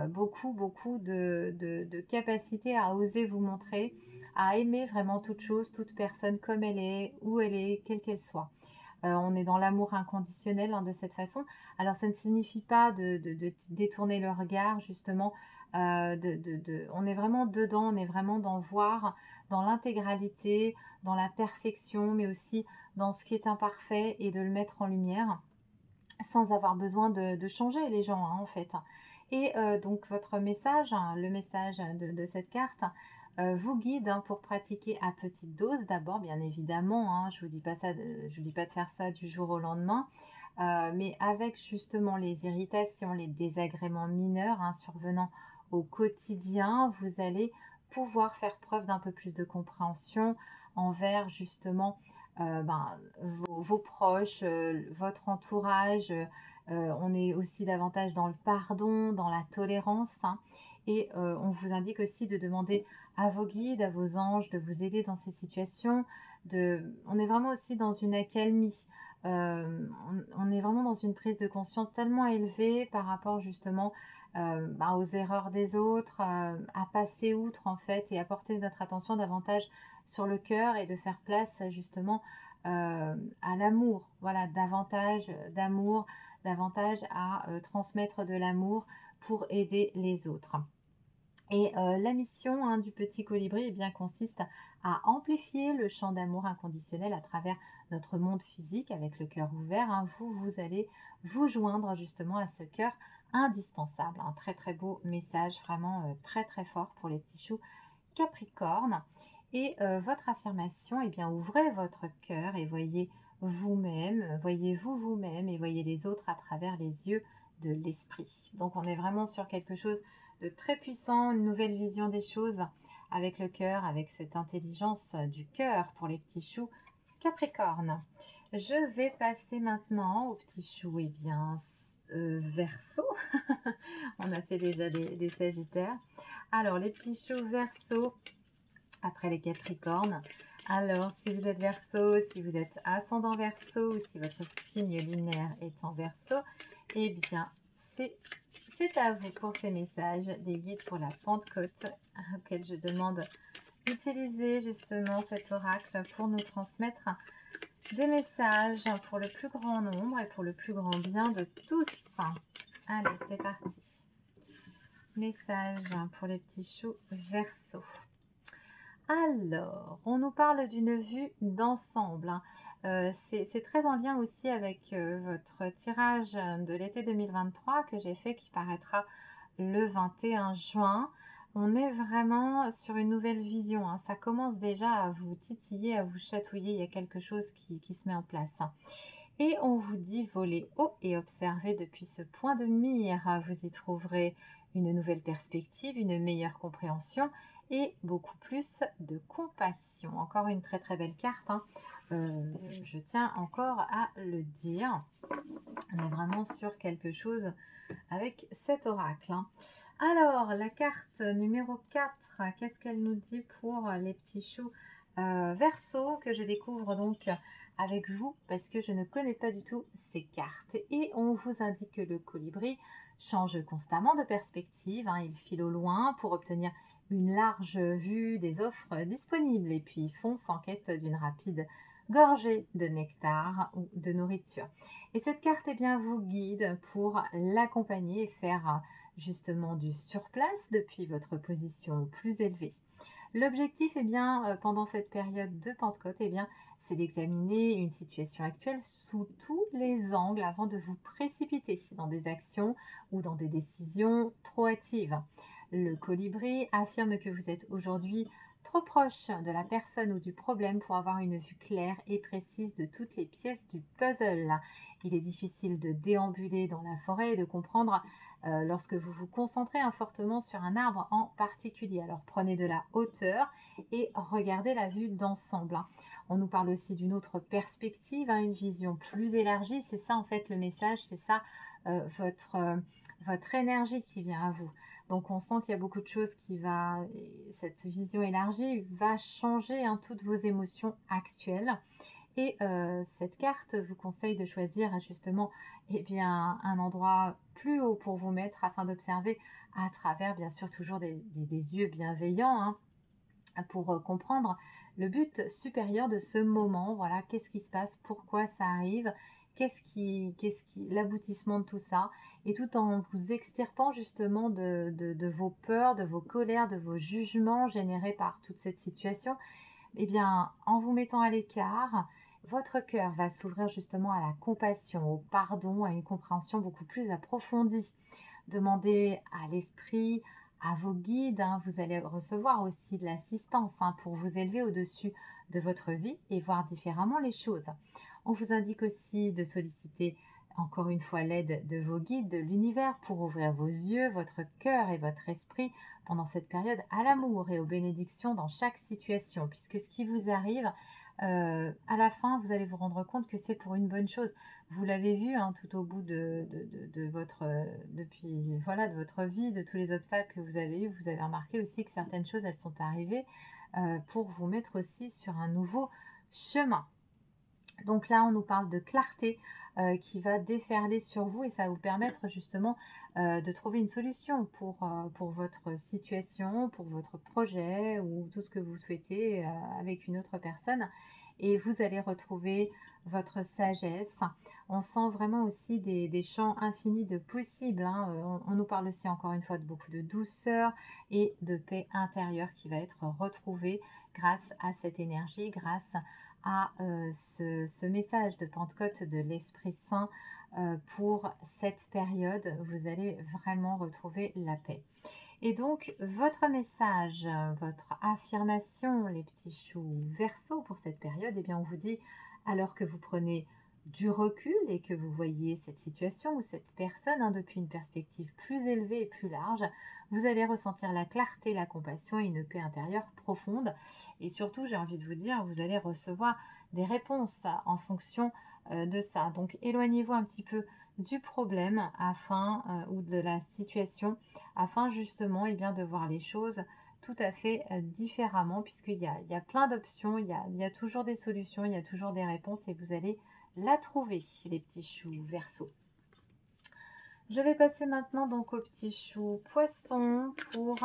beaucoup de capacité à oser vous montrer, à aimer vraiment toute chose, toute personne comme elle est, où elle est, quelle qu'elle soit. On est dans l'amour inconditionnel hein, de cette façon. Alors ça ne signifie pas de détourner le regard justement. On est vraiment dedans, on est vraiment dans voir, dans l'intégralité, dans la perfection, mais aussi dans ce qui est imparfait et de le mettre en lumière sans avoir besoin de changer les gens hein, en fait. Et donc votre message, hein, le message de cette carte, vous guide hein, pour pratiquer à petite dose d'abord, bien évidemment. Hein, je vous dis pas ça, je vous dis pas de faire ça du jour au lendemain, mais avec justement les irritations, les désagréments mineurs hein, survenant au quotidien, vous allez pouvoir faire preuve d'un peu plus de compréhension envers justement vos proches, votre entourage. On est aussi davantage dans le pardon, dans la tolérance. Hein, et on vous indique aussi de demander à vos guides, à vos anges, de vous aider dans ces situations. On est vraiment aussi dans une accalmie. On est vraiment dans une prise de conscience tellement élevée par rapport justement aux erreurs des autres, à passer outre en fait et à porter notre attention davantage sur le cœur et de faire place justement à l'amour. Voilà, davantage d'amour, davantage à transmettre de l'amour pour aider les autres. Et la mission hein, du petit colibri eh bien, consiste à amplifier le champ d'amour inconditionnel à travers notre monde physique avec le cœur ouvert. Hein. Vous allez vous joindre justement à ce cœur indispensable. Un très très beau message, vraiment très très fort pour les petits choux Capricorne. Et votre affirmation, eh bien, ouvrez votre cœur et voyez vous-même, voyez-vous vous-même et voyez les autres à travers les yeux de l'esprit. Donc, on est vraiment sur quelque chose de très puissant, une nouvelle vision des choses avec le cœur, avec cette intelligence du cœur pour les petits choux Capricorne. Je vais passer maintenant aux petits choux, eh bien, Verseau. On a fait déjà les Sagittaires. Alors, les petits choux Verseau, après les Capricornes. Alors, si vous êtes Verseau, si vous êtes ascendant Verseau, ou si votre signe lunaire est en Verseau, eh bien, c'est à vous pour ces messages, des guides pour la Pentecôte, auxquels je demande d'utiliser justement cet oracle pour nous transmettre des messages pour le plus grand nombre et pour le plus grand bien de tous. Allez, c'est parti. Message pour les petits choux Verseau. Alors, on nous parle d'une vue d'ensemble. Hein. C'est très en lien aussi avec votre tirage de l'été 2023 que j'ai fait qui paraîtra le 21 juin. On est vraiment sur une nouvelle vision. Hein. Ça commence déjà à vous titiller, à vous chatouiller. Il y a quelque chose qui se met en place. Hein. Et on vous dit voler haut et observer depuis ce point de mire. Vous y trouverez une nouvelle perspective, une meilleure compréhension et beaucoup plus de compassion. Encore une très très belle carte, hein. Je tiens encore à le dire. On est vraiment sur quelque chose avec cet oracle. Hein. Alors, la carte numéro 4, qu'est-ce qu'elle nous dit pour les petits choux Verseau, que je découvre donc avec vous parce que je ne connais pas du tout ces cartes. Et on vous indique que le colibri change constamment de perspective, hein, il file au loin pour obtenir une large vue des offres disponibles et puis fonce en quête d'une rapide gorgée de nectar ou de nourriture. Et cette carte, eh bien, vous guide pour l'accompagner et faire justement du surplace depuis votre position plus élevée. L'objectif, eh bien, pendant cette période de Pentecôte, eh bien, c'est d'examiner une situation actuelle sous tous les angles avant de vous précipiter dans des actions ou dans des décisions trop hâtives. Le colibri affirme que vous êtes aujourd'hui trop proche de la personne ou du problème pour avoir une vue claire et précise de toutes les pièces du puzzle. Il est difficile de déambuler dans la forêt et de comprendre lorsque vous vous concentrez fortement sur un arbre en particulier. Alors prenez de la hauteur et regardez la vue d'ensemble, hein. On nous parle aussi d'une autre perspective, hein, une vision plus élargie. C'est ça en fait le message, c'est ça euh, votre, euh, votre énergie qui vient à vous. Donc on sent qu'il y a beaucoup de choses cette vision élargie va changer, hein, toutes vos émotions actuelles. Et cette carte vous conseille de choisir justement, eh bien, un endroit plus haut pour vous mettre afin d'observer à travers, bien sûr, toujours des yeux bienveillants, hein, pour comprendre le but supérieur de ce moment. Voilà, qu'est-ce qui se passe, pourquoi ça arrive, l'aboutissement de tout ça, et tout en vous extirpant justement de vos peurs, de vos colères, de vos jugements générés par toute cette situation. Eh bien, en vous mettant à l'écart, votre cœur va s'ouvrir justement à la compassion, au pardon, à une compréhension beaucoup plus approfondie. Demandez à l'esprit, à vos guides, hein, vous allez recevoir aussi de l'assistance, hein, pour vous élever au-dessus de votre vie et voir différemment les choses. On vous indique aussi de solliciter encore une fois l'aide de vos guides, de l'univers, pour ouvrir vos yeux, votre cœur et votre esprit pendant cette période à l'amour et aux bénédictions dans chaque situation, puisque ce qui vous arrive, à la fin, vous allez vous rendre compte que c'est pour une bonne chose. Vous l'avez vu, hein, tout au bout de votre, depuis, voilà, de votre vie, de tous les obstacles que vous avez eus, vous avez remarqué aussi que certaines choses, elles sont arrivées pour vous mettre aussi sur un nouveau chemin. Donc là, on nous parle de clarté qui va déferler sur vous et ça va vous permettre justement de trouver une solution pour votre situation, pour votre projet ou tout ce que vous souhaitez avec une autre personne. Et vous allez retrouver votre sagesse. On sent vraiment aussi des champs infinis de possibles, hein. On nous parle aussi encore une fois de beaucoup de douceur et de paix intérieure qui va être retrouvée grâce à cette énergie, grâce à ce message de Pentecôte de l'Esprit Saint pour cette période. Vous allez vraiment retrouver la paix. Et donc, votre message, votre affirmation, les petits choux Verseau pour cette période, eh bien, on vous dit, alors que vous prenez du recul et que vous voyez cette situation ou cette personne, hein, depuis une perspective plus élevée et plus large, vous allez ressentir la clarté, la compassion et une paix intérieure profonde. Et surtout, j'ai envie de vous dire, vous allez recevoir des réponses en fonction de ça. Donc, éloignez-vous un petit peu du problème ou de la situation afin justement, eh bien, de voir les choses tout à fait différemment, puisqu'il y a plein d'options, il y a toujours des solutions, il y a toujours des réponses et vous allez la trouver, les petits choux Verseau. Je vais passer maintenant donc aux petits choux Poissons pour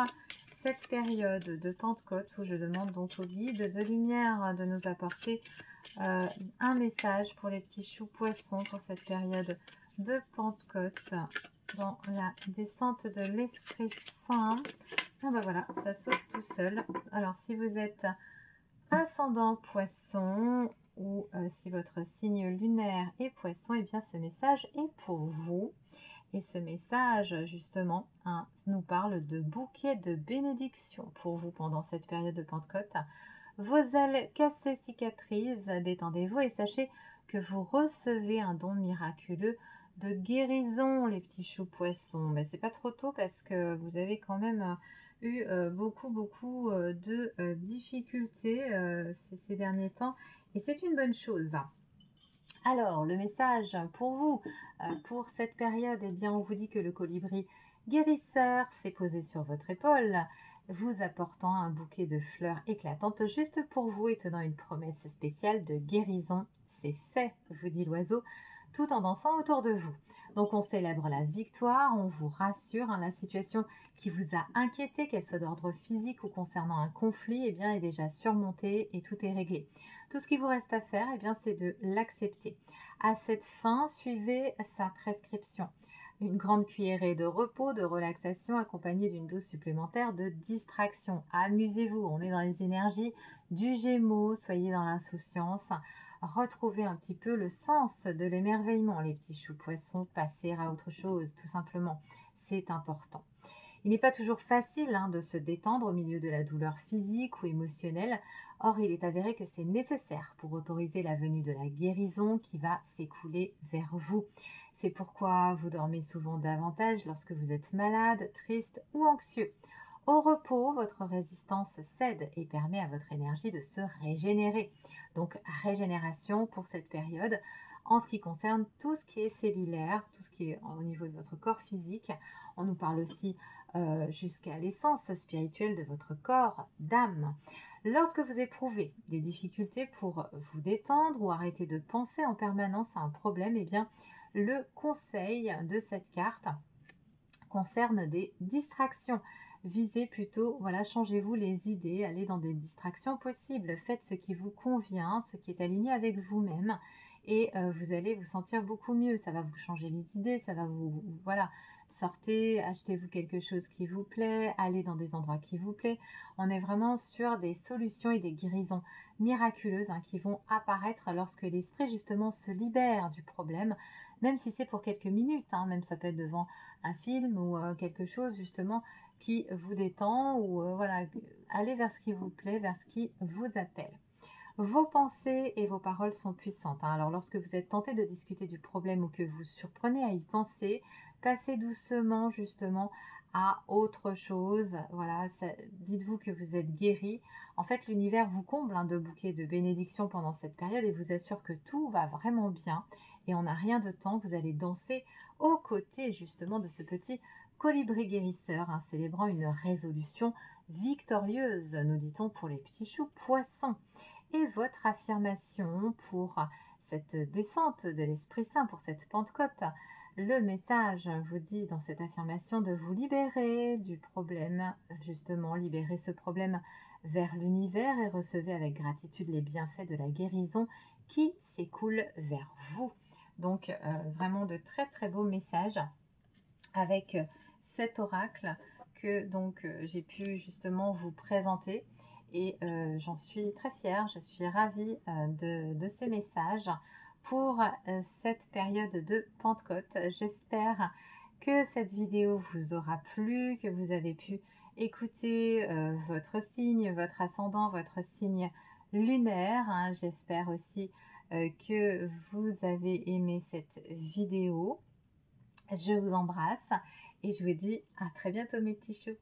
cette période de Pentecôte où je demande donc au guide de lumière de nous apporter un message pour les petits choux Poissons pour cette période de Pentecôte dans la descente de l'Esprit Saint. Ah bah voilà, ça saute tout seul. Alors si vous êtes ascendant Poisson ou si votre signe lunaire est Poisson, et bien ce message est pour vous. Et ce message, justement, hein, nous parle de bouquet de bénédictions pour vous pendant cette période de Pentecôte. Vos ailes cassées cicatrisent, détendez-vous et sachez que vous recevez un don miraculeux de guérison, les petits choux Poissons. Mais c'est pas trop tôt parce que vous avez quand même eu beaucoup de difficultés ces derniers temps et c'est une bonne chose. Alors, le message pour vous, pour cette période, eh bien, on vous dit que le colibri guérisseur s'est posé sur votre épaule vous apportant un bouquet de fleurs éclatantes juste pour vous et tenant une promesse spéciale de guérison. C'est fait, vous dit l'oiseau, tout en dansant autour de vous. Donc on célèbre la victoire, on vous rassure, hein, la situation qui vous a inquiété, qu'elle soit d'ordre physique ou concernant un conflit, eh bien, est déjà surmontée et tout est réglé. Tout ce qui vous reste à faire, eh bien, c'est de l'accepter. À cette fin, suivez sa prescription. Une grande cuillerée de repos, de relaxation, accompagnée d'une dose supplémentaire de distraction. Amusez-vous, on est dans les énergies du Gémeaux, soyez dans l'insouciance. Retrouvez un petit peu le sens de l'émerveillement, les petits choux poissons, passer à autre chose, tout simplement. C'est important. Il n'est pas toujours facile, hein, de se détendre au milieu de la douleur physique ou émotionnelle. Or, il est avéré que c'est nécessaire pour autoriser la venue de la guérison qui va s'écouler vers vous. C'est pourquoi vous dormez souvent davantage lorsque vous êtes malade, triste ou anxieux. Au repos, votre résistance cède et permet à votre énergie de se régénérer. Donc, régénération pour cette période en ce qui concerne tout ce qui est cellulaire, tout ce qui est au niveau de votre corps physique. On nous parle aussi jusqu'à l'essence spirituelle de votre corps d'âme. Lorsque vous éprouvez des difficultés pour vous détendre ou arrêter de penser en permanence à un problème, eh bien, le conseil de cette carte concerne des distractions. Visez plutôt, voilà, changez-vous les idées, allez dans des distractions possibles, faites ce qui vous convient, ce qui est aligné avec vous-même et vous allez vous sentir beaucoup mieux. Ça va vous changer les idées, ça va voilà, sortez, achetez-vous quelque chose qui vous plaît, allez dans des endroits qui vous plaît. On est vraiment sur des solutions et des guérisons miraculeuses, hein, qui vont apparaître lorsque l'esprit justement se libère du problème, même si c'est pour quelques minutes, hein, même ça peut être devant un film ou quelque chose justement qui vous détend ou voilà, allez vers ce qui vous plaît, vers ce qui vous appelle. Vos pensées et vos paroles sont puissantes, hein. Alors lorsque vous êtes tenté de discuter du problème ou que vous surprenez à y penser, passez doucement justement à autre chose. Voilà, dites-vous que vous êtes guéri. En fait, l'univers vous comble, hein, de bouquets de bénédictions pendant cette période et vous assure que tout va vraiment bien. Et on n'a rien de temps, vous allez danser aux côtés justement de ce petit colibri guérisseur, hein, célébrant une résolution victorieuse, nous dit-on pour les petits choux poissons. Et votre affirmation pour cette descente de l'Esprit Saint, pour cette Pentecôte. Le message vous dit dans cette affirmation de vous libérer du problème, justement, libérer ce problème vers l'univers et recevez avec gratitude les bienfaits de la guérison qui s'écoulent vers vous. Donc, vraiment de très très beaux messages avec cet oracle que donc j'ai pu justement vous présenter et j'en suis très fière, je suis ravie de ces messages pour cette période de Pentecôte. J'espère que cette vidéo vous aura plu, que vous avez pu écouter votre signe, votre ascendant, votre signe lunaire, hein. J'espère aussi que vous avez aimé cette vidéo. Je vous embrasse et je vous dis à très bientôt mes petits choux.